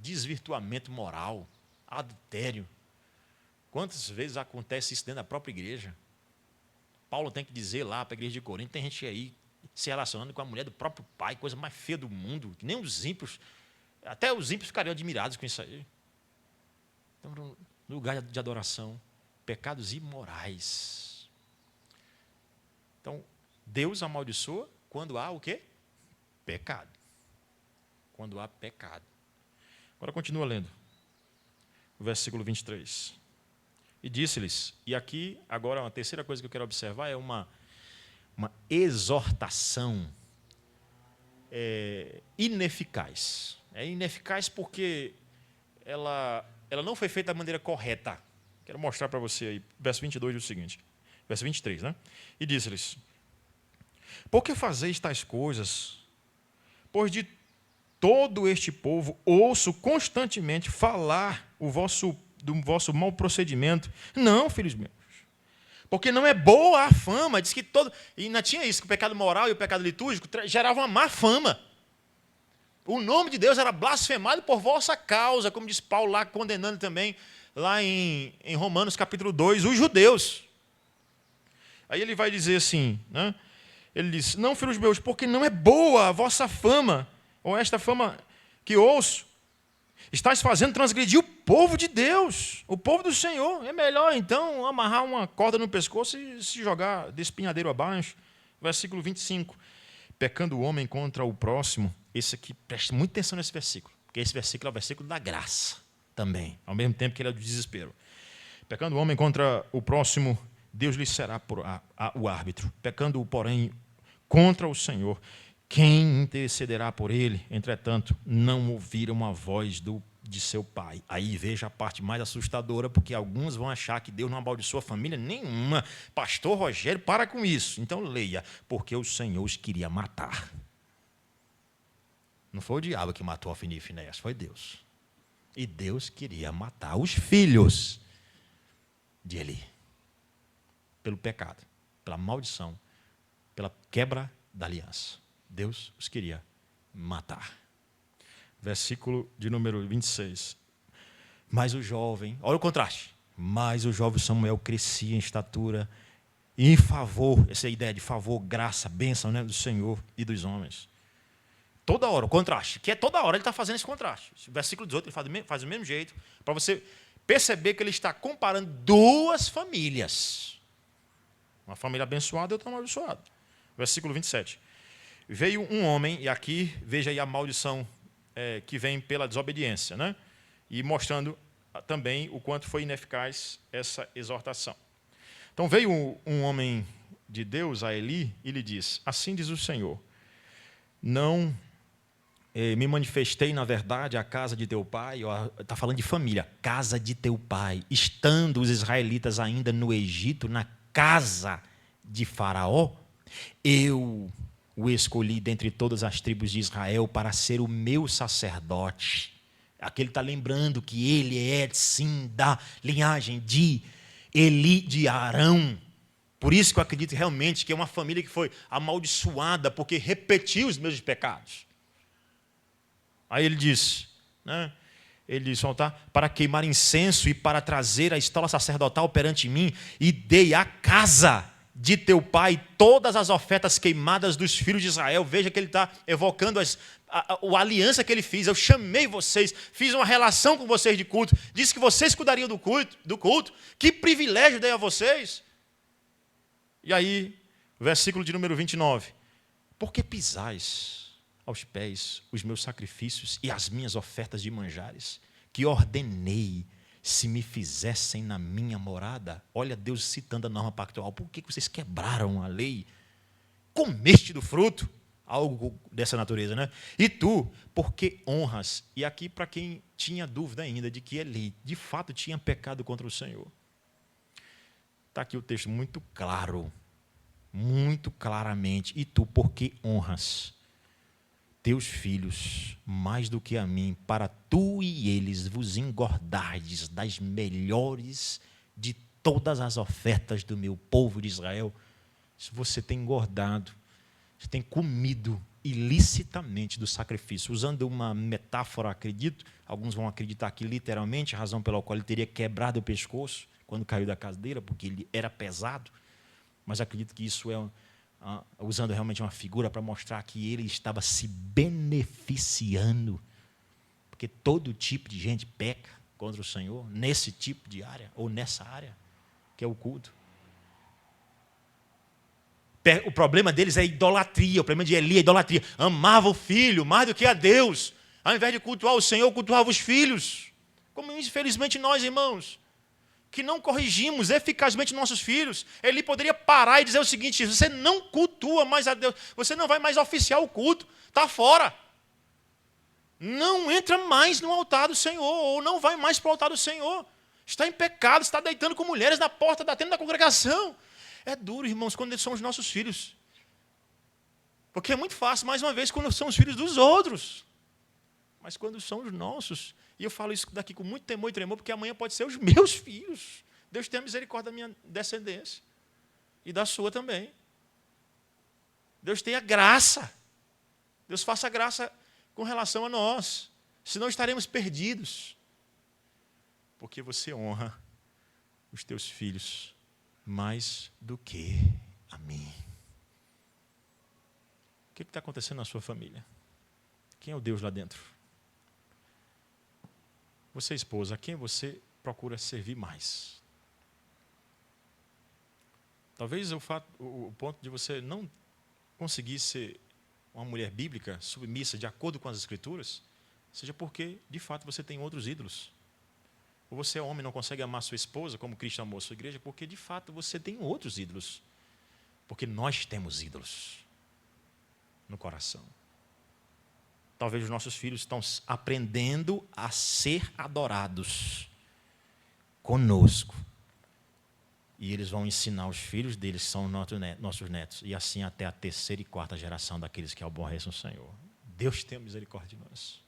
Desvirtuamento moral, adultério. Quantas vezes acontece isso dentro da própria igreja? Paulo tem que dizer lá para a igreja de Corinto, tem gente aí se relacionando com a mulher do próprio pai, coisa mais feia do mundo, que nem os ímpios, até os ímpios ficariam admirados com isso aí. Então, lugar de adoração, pecados imorais. Então, Deus amaldiçoa quando há o quê? Pecado. Quando há pecado. Agora continua lendo. O versículo 23. E disse-lhes, e aqui, agora, uma terceira coisa que eu quero observar é uma exortação ineficaz. É ineficaz porque ela não foi feita da maneira correta. Quero mostrar para você aí. Verso 22 diz o seguinte. Verso 23, né? E disse-lhes, por que fazeis tais coisas? Pois de todo este povo ouço constantemente falar do vosso mau procedimento. Não, filhos meus. Porque não é boa a fama. Diz que todo... E ainda tinha isso, que o pecado moral e o pecado litúrgico geravam uma má fama. O nome de Deus era blasfemado por vossa causa, como diz Paulo lá, condenando também, lá em Romanos capítulo 2, os judeus. Aí ele vai dizer assim, né? Ele diz, não, filhos meus, porque não é boa a vossa fama, ou esta fama que ouço, estáis fazendo transgredir o povo de Deus, o povo do Senhor. É melhor, então, amarrar uma corda no pescoço e se jogar desse pinhadeiro abaixo. Versículo 25. Pecando o homem contra o próximo. Esse aqui, preste muita atenção nesse versículo, porque esse versículo é o versículo da graça também, ao mesmo tempo que ele é do desespero. Pecando o homem contra o próximo, Deus lhe será o árbitro. Pecando, porém, contra o Senhor, quem intercederá por ele? Entretanto, não ouviram a voz de seu pai. Aí veja a parte mais assustadora, porque alguns vão achar que Deus não amaldiçoa a família nenhuma. Pastor Rogério, para com isso. Então leia, porque o Senhor os queria matar. Não foi o diabo que matou Ofni e Finéias, foi Deus. E Deus queria matar os filhos de Eli. Pelo pecado, pela maldição, pela quebra da aliança. Deus os queria matar. Versículo de número 26. Mas o jovem, olha o contraste. Mas o jovem Samuel crescia em estatura e em favor, essa é a ideia de favor, graça, bênção, né, do Senhor e dos homens. Toda hora, o contraste, que é toda hora ele está fazendo esse contraste. Versículo 18, ele faz do mesmo jeito, para você perceber que ele está comparando duas famílias. Uma família abençoada e outra amaldiçoada. Versículo 27. Veio um homem, e aqui veja aí a maldição que vem pela desobediência, né? E mostrando também o quanto foi ineficaz essa exortação. Então veio um homem de Deus a Eli e lhe diz, assim diz o Senhor, não me manifestei, na verdade, à casa de teu pai, está falando de família, casa de teu pai, estando os israelitas ainda no Egito, na casa de Faraó, eu o escolhi dentre todas as tribos de Israel para ser o meu sacerdote. Aqui ele está lembrando que ele é, sim, da linhagem de Eli, de Arão. Por isso que eu acredito realmente que é uma família que foi amaldiçoada, porque repetiu os mesmos pecados. Aí ele diz, né? Ele diz, para queimar incenso e para trazer a estola sacerdotal perante mim, e dei a casa de teu pai todas as ofertas queimadas dos filhos de Israel. Veja que ele está evocando a aliança que ele fez. Eu chamei vocês, fiz uma relação com vocês de culto, disse que vocês cuidariam do culto. Que privilégio dei a vocês. E aí, versículo de número 29. Por que pisais aos pés os meus sacrifícios e as minhas ofertas de manjares, que ordenei se me fizessem na minha morada? Olha Deus citando a norma pactual. Por que vocês quebraram a lei? Comeste do fruto? Algo dessa natureza, né? E tu, por que honras? E aqui, para quem tinha dúvida ainda de que Eli, de fato, tinha pecado contra o Senhor. Está aqui o texto muito claro, muito claramente. E tu, por que honras teus filhos mais do que a mim, para tu e eles vos engordardes das melhores de todas as ofertas do meu povo de Israel? Se você tem engordado, você tem comido ilicitamente do sacrifício, usando uma metáfora, acredito, alguns vão acreditar que literalmente, a razão pela qual ele teria quebrado o pescoço quando caiu da cadeira, porque ele era pesado, mas acredito que isso é usando realmente uma figura para mostrar que ele estava se beneficiando, porque todo tipo de gente peca contra o Senhor, nesse tipo de área, ou nessa área, que é o culto. O problema deles é idolatria, o problema de Eli é idolatria. Amava o filho mais do que a Deus. Ao invés de cultuar o Senhor, cultuava os filhos. Como infelizmente nós, irmãos, que não corrigimos eficazmente nossos filhos. Ele poderia parar e dizer o seguinte: você não cultua mais a Deus, você não vai mais oficiar o culto, está fora. Não entra mais no altar do Senhor, ou não vai mais para o altar do Senhor. Está em pecado, está deitando com mulheres na porta da tenda da congregação. É duro, irmãos, quando são os nossos filhos. Porque é muito fácil, mais uma vez, quando são os filhos dos outros. Mas quando são os nossos, e eu falo isso daqui com muito temor e tremor, porque amanhã pode ser os meus filhos. Deus tenha misericórdia da minha descendência. E da sua também. Deus tenha graça. Deus faça graça com relação a nós. Senão estaremos perdidos. Porque você honra os teus filhos mais do que a mim. O que está acontecendo na sua família? Quem é o Deus lá dentro? Você, esposa, a quem você procura servir mais? Talvez o ponto de você não conseguir ser uma mulher bíblica, submissa, de acordo com as Escrituras, seja porque, de fato, você tem outros ídolos. Ou você é homem e não consegue amar sua esposa como Cristo amou a sua igreja, porque, de fato, você tem outros ídolos. Porque nós temos ídolos no coração. Talvez os nossos filhos estão aprendendo a ser adorados conosco. E eles vão ensinar os filhos deles, que são nossos netos. E assim até a terceira e quarta geração daqueles que aborrecem o Senhor. Deus tenha misericórdia de nós.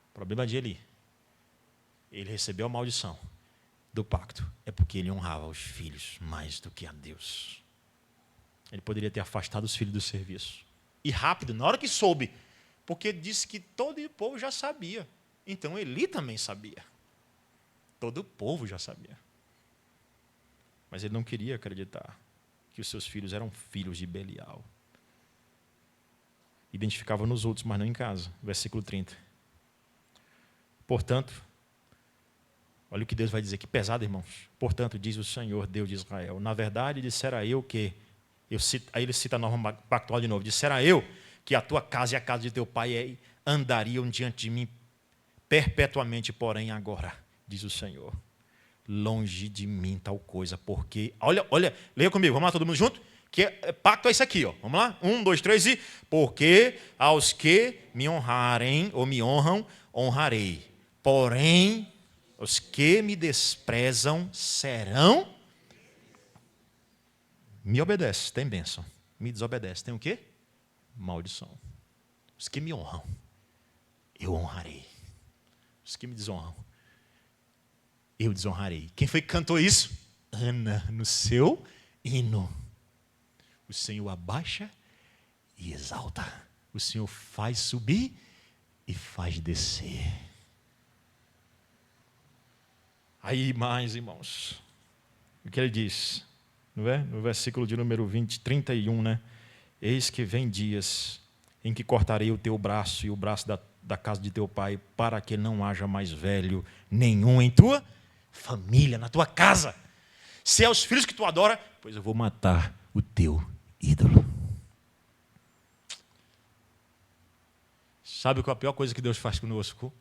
O problema de Eli, ele recebeu a maldição do pacto, é porque ele honrava os filhos mais do que a Deus. Ele poderia ter afastado os filhos do serviço. E rápido, na hora que soube, porque disse que todo o povo já sabia. Então Eli também sabia. Todo o povo já sabia. Mas ele não queria acreditar que os seus filhos eram filhos de Belial. Identificava nos outros, mas não em casa. Versículo 30. Portanto, olha o que Deus vai dizer, que pesado, irmãos. Portanto, diz o Senhor, Deus de Israel, na verdade, dissera eu que... aí ele cita a norma pactual de novo. Dissera eu que a tua casa e a casa de teu pai andariam diante de mim perpetuamente, porém agora, diz o Senhor, longe de mim tal coisa, porque... Olha, leia comigo, vamos lá todo mundo junto? Que pacto é isso aqui, ó. Vamos lá? 1, 2, 3 e... Porque aos que me honrarem, ou me honram, honrarei. Porém, os que me desprezam serão... Me obedece, tem bênção. Me desobedece, tem o quê? Maldição. Os que me honram, eu honrarei. Os que me desonram, eu desonrarei. Quem foi que cantou isso? Ana, no seu hino. O Senhor abaixa e exalta. O Senhor faz subir e faz descer. Aí mais, irmãos, o que ele diz? não é? No versículo de número 31, né? Eis que vem dias em que cortarei o teu braço e o braço da casa de teu pai, para que não haja mais velho nenhum em tua família, na tua casa. Se é os filhos que tu adora, pois eu vou matar o teu ídolo. Sabe qual é a pior coisa que Deus faz conosco?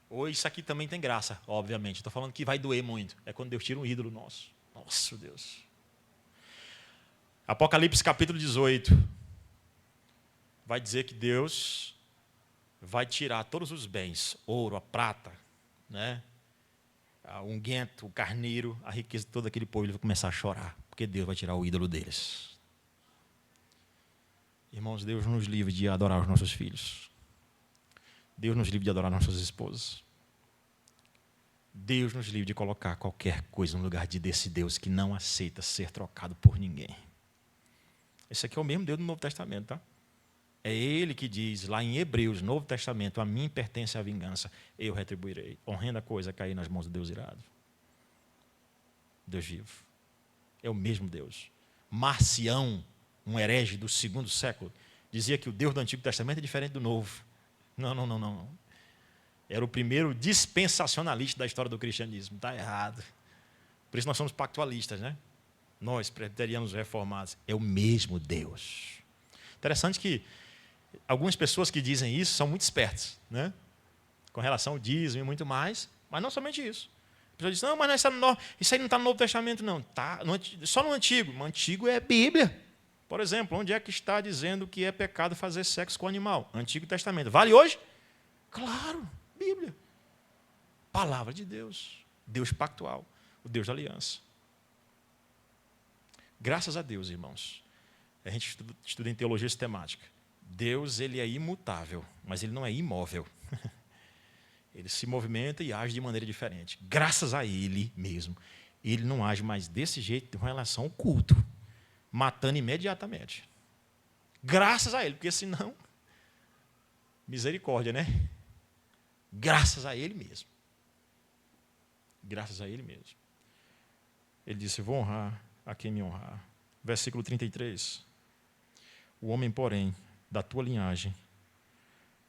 Ou isso aqui também tem graça, obviamente. Estou falando que vai doer muito. É quando Deus tira um ídolo nosso. Nossa, Deus. Apocalipse capítulo 18. Vai dizer que Deus vai tirar todos os bens, ouro, a prata, né? O unguento, o carneiro, a riqueza de todo aquele povo. Ele vai começar a chorar, porque Deus vai tirar o ídolo deles. Irmãos, Deus nos livre de adorar os nossos filhos. Deus nos livre de adorar nossas esposas. Deus nos livre de colocar qualquer coisa no lugar desse Deus que não aceita ser trocado por ninguém. Esse aqui é o mesmo Deus do Novo Testamento, tá? É Ele que diz lá em Hebreus, Novo Testamento, a mim pertence a vingança, eu retribuirei. Horrenda coisa cair nas mãos de Deus irado. Deus vivo. É o mesmo Deus. Marcião, um herege do 2º século, dizia que o Deus do Antigo Testamento é diferente do Novo. Não. Era o primeiro dispensacionalista da história do cristianismo. Está errado. Por isso nós somos pactualistas, né? Nós, presbiterianos reformados. É o mesmo Deus. Interessante que algumas pessoas que dizem isso são muito espertas, né? Com relação ao dízimo e muito mais, mas não somente isso. A pessoa diz, não, mas isso aí não está no Novo Testamento, não. Tá só no Antigo. O Antigo é Bíblia. Por exemplo, onde é que está dizendo que é pecado fazer sexo com animal? Antigo Testamento. Vale hoje? Claro, Bíblia. Palavra de Deus. Deus pactual. O Deus da aliança. Graças a Deus, irmãos. A gente estuda em teologia sistemática. Deus, ele é imutável, mas ele não é imóvel. Ele se movimenta e age de maneira diferente. Graças a ele mesmo. Ele não age mais desse jeito em relação ao culto. Matando imediatamente. Graças a ele, porque senão, misericórdia, né? Graças a ele mesmo. Graças a ele mesmo. Ele disse, vou honrar a quem me honrar. Versículo 33. O homem, porém, da tua linhagem,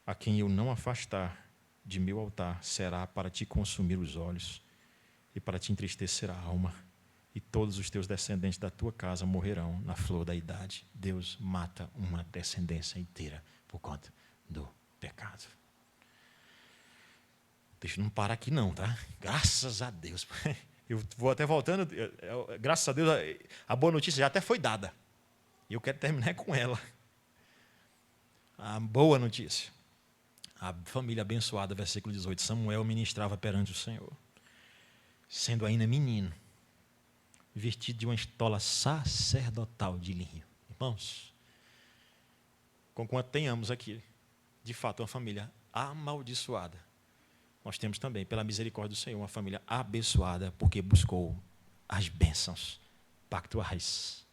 a quem eu não afastar de meu altar, será para te consumir os olhos e para te entristecer a alma. E todos os teus descendentes da tua casa morrerão na flor da idade. Deus mata uma descendência inteira por conta do pecado. Deixa eu não parar aqui não, tá? Graças a Deus. Eu vou até voltando, graças a Deus, a boa notícia já até foi dada. E eu quero terminar com ela. A boa notícia. A família abençoada, versículo 18. Samuel ministrava perante o Senhor, sendo ainda menino, vestido de uma estola sacerdotal de linho. Irmãos, conquanto tenhamos aqui, de fato, uma família amaldiçoada, nós temos também, pela misericórdia do Senhor, uma família abençoada, porque buscou as bênçãos pactuais.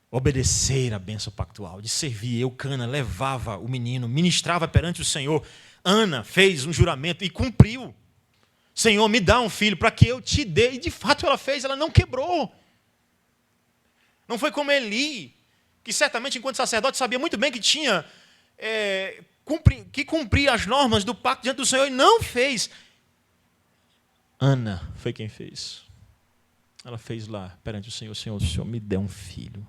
Obedecer a bênção pactual, de servir. Eucana levava o menino, ministrava perante o Senhor. Ana fez um juramento e cumpriu. Senhor, me dá um filho para que eu te dê. E de fato ela fez, ela não quebrou. Não foi como Eli, que certamente enquanto sacerdote sabia muito bem que tinha que cumprir as normas do pacto diante do Senhor e não fez. Ana foi quem fez. Ela fez lá perante o Senhor, Senhor, se o Senhor me der um filho,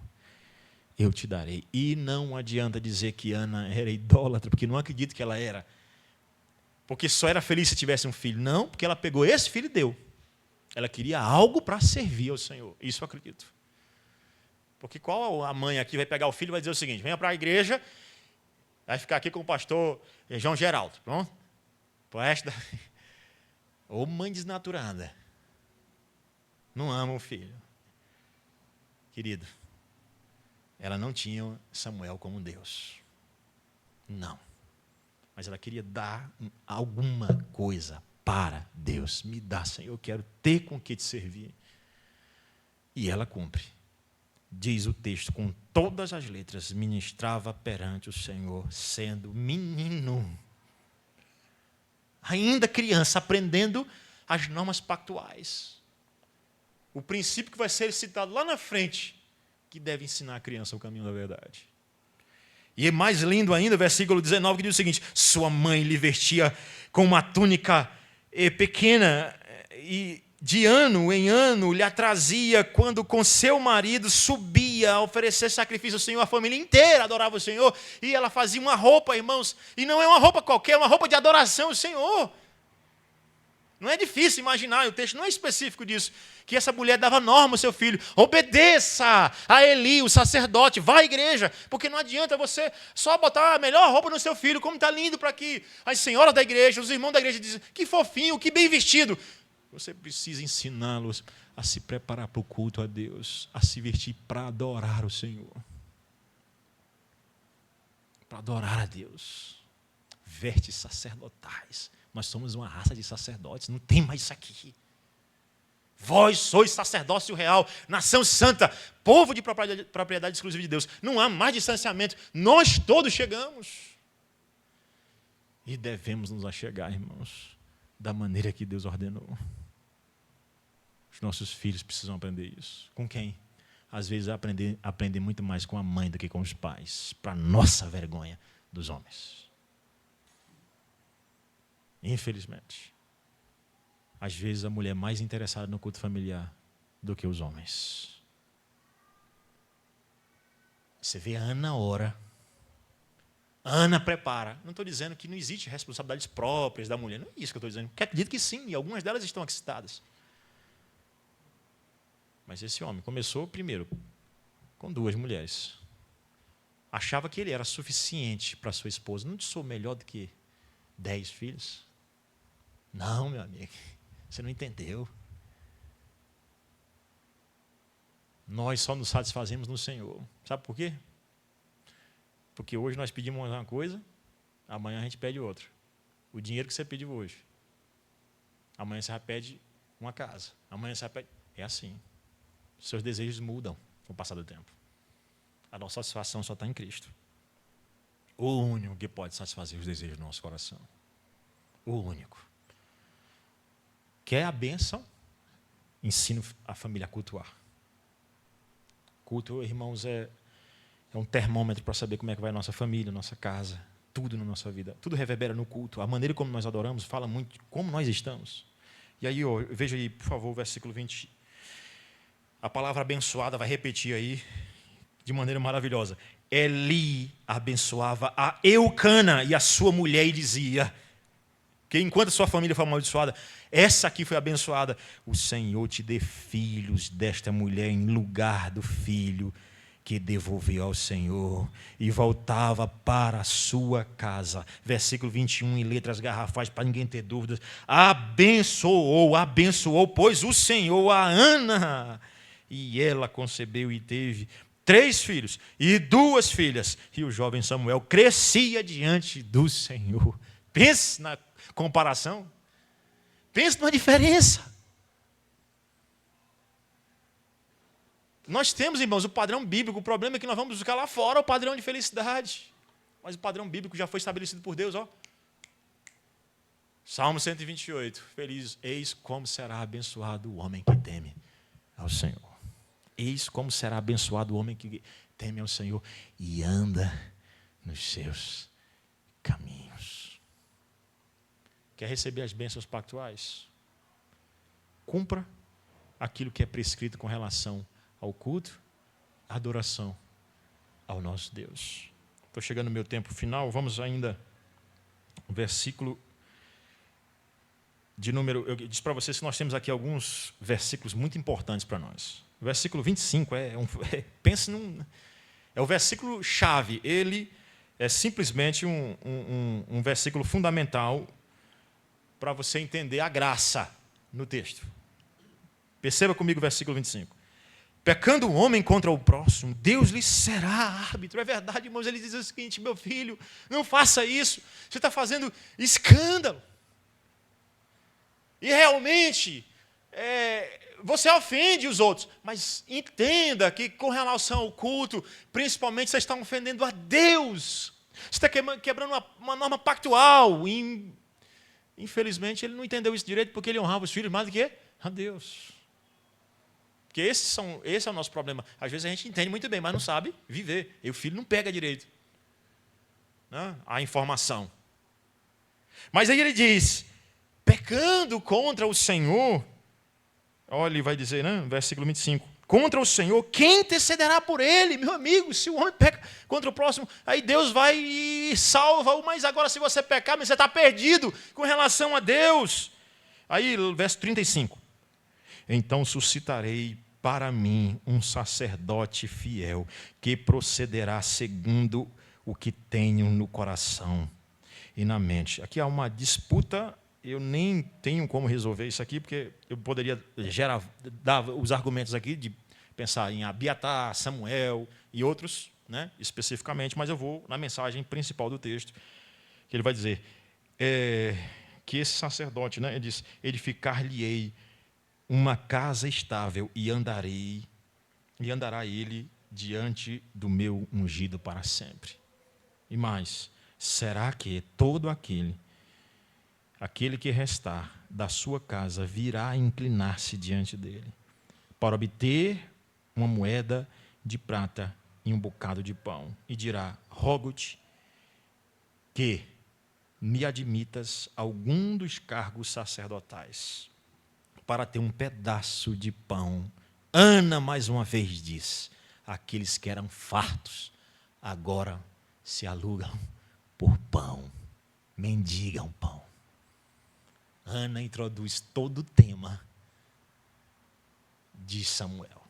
eu te darei. E não adianta dizer que Ana era idólatra, porque não acredito que ela era. Porque só era feliz se tivesse um filho. Não, porque ela pegou esse filho e deu. Ela queria algo para servir ao Senhor. Isso eu acredito. Porque qual a mãe aqui vai pegar o filho e vai dizer o seguinte, venha para a igreja, vai ficar aqui com o pastor João Geraldo. Pronto? Ô mãe desnaturada. Não ama o filho. Querido, ela não tinha Samuel como Deus. Não. Mas ela queria dar alguma coisa para Deus. Me dá, Senhor, eu quero ter com que te servir. E ela cumpre. Diz o texto, com todas as letras, ministrava perante o Senhor, sendo menino. Ainda criança, aprendendo as normas pactuais. o princípio que vai ser citado lá na frente, que deve ensinar a criança o caminho da verdade. E é mais lindo ainda, versículo 19, que diz o seguinte: sua mãe lhe vestia com uma túnica pequena e de ano em ano lhe a trazia quando com seu marido subia a oferecer sacrifício ao Senhor. A família inteira adorava o Senhor e ela fazia uma roupa, irmãos, e não é uma roupa qualquer, é uma roupa de adoração ao Senhor. Não é difícil imaginar, o texto não é específico disso, que essa mulher dava norma ao seu filho: obedeça a Eli, o sacerdote, vá à igreja, porque não adianta você só botar a melhor roupa no seu filho, como está lindo para que as senhoras da igreja, os irmãos da igreja dizem: que fofinho, que bem vestido. Você precisa ensiná-los a se preparar para o culto a Deus, a se vestir para adorar o Senhor. Para adorar a Deus. Vestes sacerdotais. Nós somos uma raça de sacerdotes, não tem mais isso aqui. Vós sois sacerdócio real, nação santa, povo de propriedade exclusiva de Deus. Não há mais distanciamento, nós todos chegamos. E devemos nos achegar, irmãos, da maneira que Deus ordenou. Os nossos filhos precisam aprender isso. Com quem? Às vezes aprender muito mais com a mãe do que com os pais, para nossa vergonha dos homens. Infelizmente. Às vezes a mulher é mais interessada no culto familiar do que os homens. Você vê a Ana ora. Ana prepara. Não estou dizendo que não existe responsabilidades próprias da mulher. Não é isso que eu estou dizendo. Porque acredito que sim, e algumas delas estão aqui citadas. Mas esse homem começou primeiro com 2 mulheres. Achava que ele era suficiente para sua esposa. Não sou melhor do que 10 filhos? Não, meu amigo. Você não entendeu. Nós só nos satisfazemos no Senhor. Sabe por quê? Porque hoje nós pedimos uma coisa, amanhã a gente pede outra. O dinheiro que você pediu hoje. Amanhã você já pede uma casa. Amanhã você já pede... É assim. Seus desejos mudam com o passar do tempo. A nossa satisfação só está em Cristo. O único que pode satisfazer os desejos do nosso coração. O único. Quer a bênção? Ensino a família a cultuar. Culto, irmãos, é um termômetro para saber como é que vai a nossa família, a nossa casa, tudo na nossa vida. Tudo reverbera no culto. A maneira como nós adoramos fala muito de como nós estamos. E aí, veja aí, por favor, o versículo 20. A palavra abençoada vai repetir aí de maneira maravilhosa. Eli abençoava a Eucana e a sua mulher e dizia que enquanto a sua família foi amaldiçoada, essa aqui foi abençoada. O Senhor te dê filhos desta mulher em lugar do filho que devolveu ao Senhor e voltava para a sua casa. Versículo 21, em letras garrafais, para ninguém ter dúvidas. Abençoou, pois o Senhor a Ana. E ela concebeu e teve 3 filhos e 2 filhas. E o jovem Samuel crescia diante do Senhor. Pense na comparação. Pense na diferença. Nós temos, irmãos, o padrão bíblico. O problema é que nós vamos buscar lá fora o padrão de felicidade. Mas o padrão bíblico já foi estabelecido por Deus. Ó. Salmo 128. Feliz, eis como será abençoado o homem que teme ao Senhor. Eis como será abençoado o homem que teme ao Senhor e anda nos seus caminhos. Quer receber as bênçãos pactuais? Cumpra aquilo que é prescrito com relação ao culto, à adoração ao nosso Deus. Estou chegando no meu tempo final, vamos ainda no versículo de número... Eu disse para vocês que nós temos aqui alguns versículos muito importantes para nós. O versículo 25 pense é o versículo chave. Ele é simplesmente um versículo fundamental para você entender a graça no texto. Perceba comigo o versículo 25. Pecando o homem contra o próximo, Deus lhe será árbitro. É verdade, irmãos, ele diz o seguinte: meu filho, não faça isso, você está fazendo escândalo. E realmente, você ofende os outros, mas entenda que com relação ao culto, principalmente você está ofendendo a Deus. Você está quebrando uma norma pactual. Infelizmente, ele não entendeu isso direito porque ele honrava os filhos mais do que a Deus. Porque esse é o nosso problema. Às vezes a gente entende muito bem, mas não sabe viver. E o filho não pega direito, né, a informação. Mas aí ele diz, pecando contra o Senhor, olha, ele vai dizer, né, versículo 25, contra o Senhor, quem intercederá por ele? Meu amigo, se o homem peca contra o próximo, aí Deus vai e salva-o, mas agora se você pecar, você está perdido com relação a Deus. Aí, verso 35, então suscitarei para mim um sacerdote fiel, que procederá segundo o que tenho no coração e na mente. Aqui há uma disputa, eu nem tenho como resolver isso aqui, porque eu poderia dar os argumentos aqui de pensar em Abiatar, Samuel e outros, né, especificamente, mas eu vou na mensagem principal do texto, que ele vai dizer que esse sacerdote, né, ele diz, edificar-lhe-ei uma casa estável e andará ele diante do meu ungido para sempre. E mais, será que todo aquele que restar da sua casa virá inclinar-se diante dele, para obter uma moeda de prata e um bocado de pão, e dirá, rogo-te que me admitas algum dos cargos sacerdotais, para ter um pedaço de pão. Ana, mais uma vez, diz, aqueles que eram fartos, agora se alugam por pão, mendigam pão. Ana introduz todo o tema de Samuel,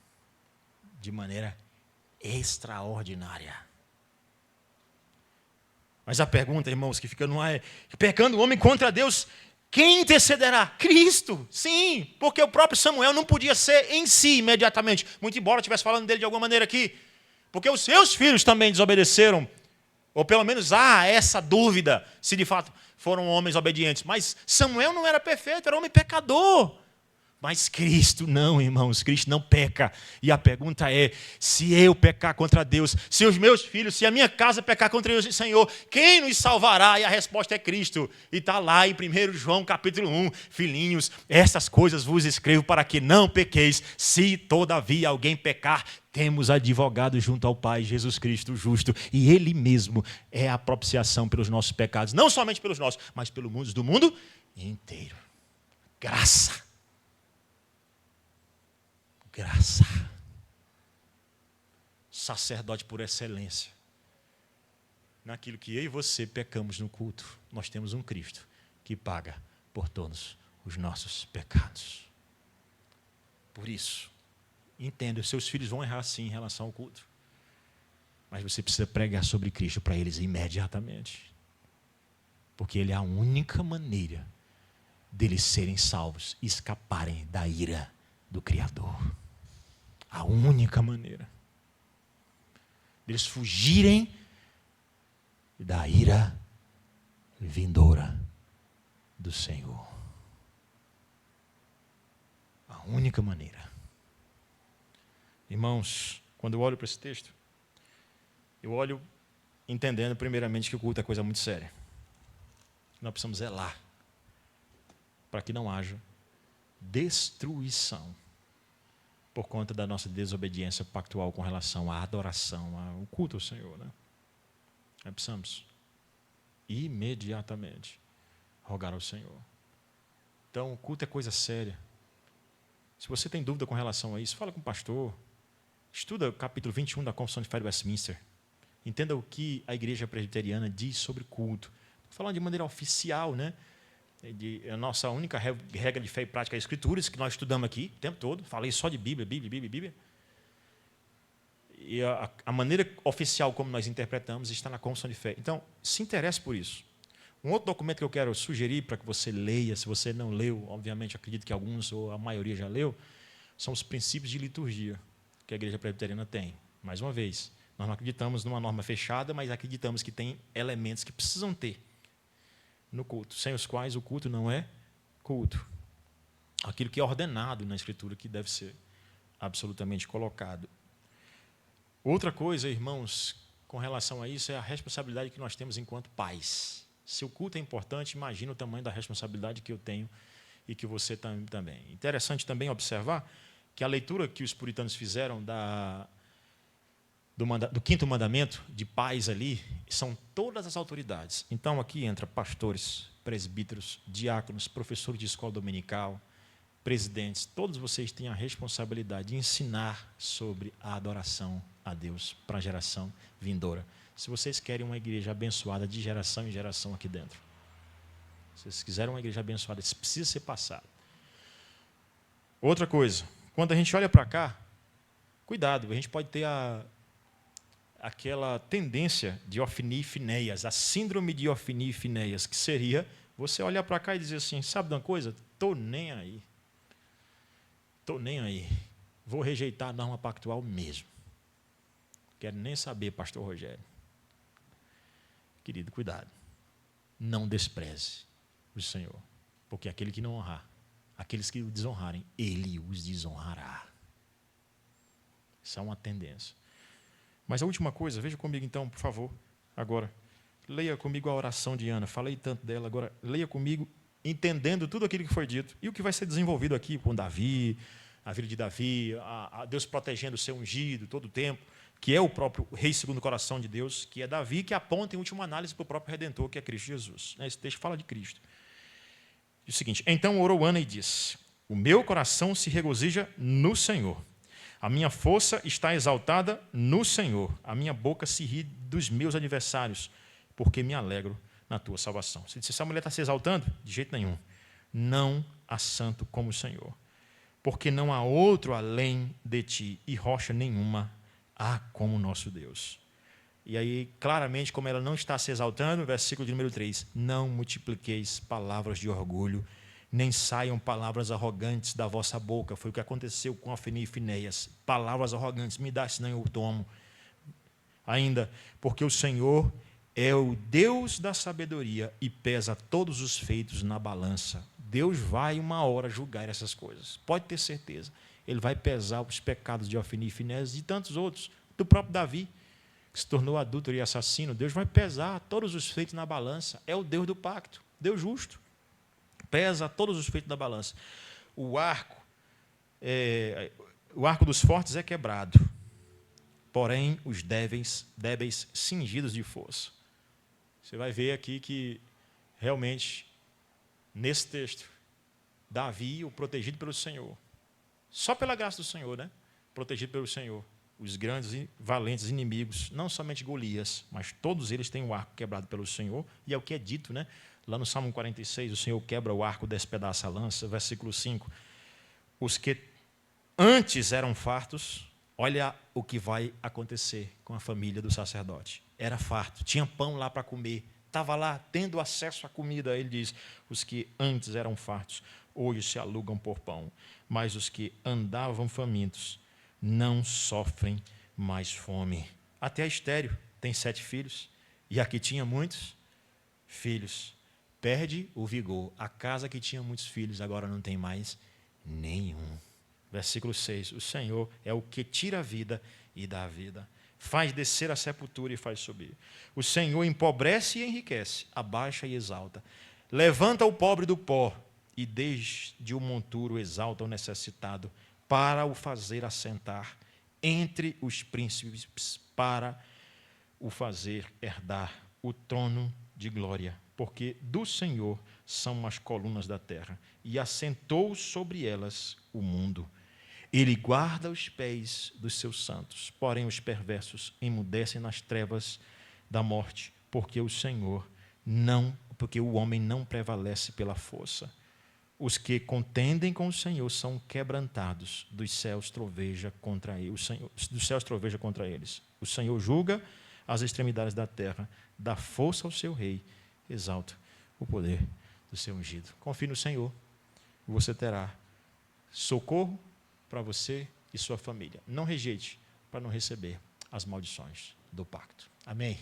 de maneira extraordinária. Mas a pergunta, irmãos, que fica no ar é, pecando o homem contra Deus, quem intercederá? Cristo, sim, porque o próprio Samuel não podia ser em si imediatamente, muito embora eu estivesse falando dele de alguma maneira aqui, porque os seus filhos também desobedeceram, ou pelo menos há essa dúvida, se de fato foram homens obedientes, mas Samuel não era perfeito, era homem pecador. Mas Cristo não, irmãos, Cristo não peca. E a pergunta é, se eu pecar contra Deus, se os meus filhos, se a minha casa pecar contra o Senhor, quem nos salvará? E a resposta é Cristo. E está lá em 1 João capítulo 1, filhinhos, essas coisas vos escrevo para que não pequeis. Se todavia alguém pecar, temos advogado junto ao Pai, Jesus Cristo justo, e Ele mesmo é a propiciação pelos nossos pecados, não somente pelos nossos, mas pelo mundo do mundo inteiro. Graça. Graça. Sacerdote por excelência. Naquilo que eu e você pecamos no culto, nós temos um Cristo que paga por todos os nossos pecados. Por isso, entenda, seus filhos vão errar sim em relação ao culto. Mas você precisa pregar sobre Cristo para eles imediatamente. Porque Ele é a única maneira deles serem salvos e escaparem da ira do Criador. A única maneira deles fugirem da ira vindoura do Senhor. A única maneira. Irmãos, quando eu olho para esse texto, eu olho entendendo primeiramente que o culto é coisa muito séria. Nós precisamos zelar para que não haja destruição por conta da nossa desobediência pactual com relação à adoração, ao culto ao Senhor, né? Nós precisamos imediatamente rogar ao Senhor. Então, o culto é coisa séria. Se você tem dúvida com relação a isso, fala com o pastor. Estuda o capítulo 21 da Confissão de Fé de Westminster. Entenda o que a igreja presbiteriana diz sobre culto. Estou falando de maneira oficial, né? A nossa única regra de fé e prática é as Escrituras, que nós estudamos aqui o tempo todo. Falei só de Bíblia. E a maneira oficial como nós interpretamos está na Confissão de Fé. Então, se interesse por isso. Um outro documento que eu quero sugerir para que você leia, se você não leu, obviamente acredito que alguns ou a maioria já leu, são os princípios de liturgia que a igreja presbiteriana tem. Mais uma vez, nós não acreditamos numa norma fechada, mas acreditamos que tem elementos que precisam ter no culto, sem os quais o culto não é culto. Aquilo que é ordenado na Escritura que deve ser absolutamente colocado. Outra coisa, irmãos, com relação a isso, é a responsabilidade que nós temos enquanto pais. Se o culto é importante, imagina o tamanho da responsabilidade que eu tenho e que você também. Interessante também observar que a leitura que os puritanos fizeram do quinto mandamento, de paz ali, são todas as autoridades. Então, aqui entra pastores, presbíteros, diáconos, professores de escola dominical, presidentes, todos vocês têm a responsabilidade de ensinar sobre a adoração a Deus para a geração vindoura. Se vocês querem uma igreja abençoada de geração em geração aqui dentro. Se vocês quiserem uma igreja abençoada, isso precisa ser passado. Outra coisa, quando a gente olha para cá, cuidado, a gente pode ter aquela tendência de Ofni e Finéias, a síndrome de Ofni e Finéias, que seria você olhar para cá e dizer assim, sabe de uma coisa? Estou nem aí. Estou nem aí. Vou rejeitar a norma pactual mesmo. Quero nem saber, pastor Rogério. Querido, cuidado. Não despreze o Senhor, porque aquele que não honrar, aqueles que o desonrarem, ele os desonrará. Isso é uma tendência. Mas a última coisa, veja comigo então, por favor, agora. Leia comigo a oração de Ana. Falei tanto dela, agora leia comigo, entendendo tudo aquilo que foi dito. E o que vai ser desenvolvido aqui com Davi, a vida de Davi, a Deus protegendo o seu ungido todo o tempo, que é o próprio rei segundo o coração de Deus, que é Davi, que aponta em última análise para o próprio Redentor, que é Cristo Jesus. Esse texto fala de Cristo. Diz o seguinte, então orou Ana e disse, o meu coração se regozija no Senhor. A minha força está exaltada no Senhor. A minha boca se ri dos meus adversários, porque me alegro na tua salvação. Você disse, essa mulher está se exaltando? De jeito nenhum. Não há santo como o Senhor, porque não há outro além de ti, e rocha nenhuma há como o nosso Deus. E aí, claramente, como ela não está se exaltando, versículo de número 3, não multipliqueis palavras de orgulho, nem saiam palavras arrogantes da vossa boca. Foi o que aconteceu com Ofni e Finéias. Palavras arrogantes, me dá, senão eu tomo. Ainda, porque o Senhor é o Deus da sabedoria e pesa todos os feitos na balança. Deus vai uma hora julgar essas coisas. Pode ter certeza. Ele vai pesar os pecados de Ofni e Finéias e tantos outros. Do próprio Davi, que se tornou adúltero e assassino. Deus vai pesar todos os feitos na balança. É o Deus do pacto, Deus justo. Pesa todos os feitos da balança. O arco dos fortes é quebrado, porém os débeis cingidos de força. Você vai ver aqui que, realmente, nesse texto, Davi, o protegido pelo Senhor, só pela graça do Senhor, né? Protegido pelo Senhor, os grandes e valentes inimigos, não somente Golias, mas todos eles têm o arco quebrado pelo Senhor, e é o que é dito, né? Lá no Salmo 46, o Senhor quebra o arco, despedaça a lança. Versículo 5. Os que antes eram fartos, olha o que vai acontecer com a família do sacerdote. Era farto, tinha pão lá para comer, estava lá tendo acesso à comida. Ele diz, os que antes eram fartos, hoje se alugam por pão. Mas os que andavam famintos não sofrem mais fome. Até a Estéreo tem 7 filhos, e a que tinha muitos filhos perde o vigor. A casa que tinha muitos filhos agora não tem mais nenhum. Versículo 6. O Senhor é o que tira a vida e dá a vida. Faz descer a sepultura e faz subir. O Senhor empobrece e enriquece, abaixa e exalta. Levanta o pobre do pó e desde o monturo exalta o necessitado, para o fazer assentar entre os príncipes, para o fazer herdar o trono de glória. Porque do Senhor são as colunas da terra, e assentou sobre elas o mundo. Ele guarda os pés dos seus santos, porém os perversos emudecem nas trevas da morte, porque o homem não prevalece pela força. Os que contendem com o Senhor são quebrantados, dos céus troveja contra eles. O Senhor julga as extremidades da terra, dá força ao seu rei, exalta o poder do seu ungido. Confie no Senhor, você terá socorro para você e sua família. Não rejeite para não receber as maldições do pacto. Amém?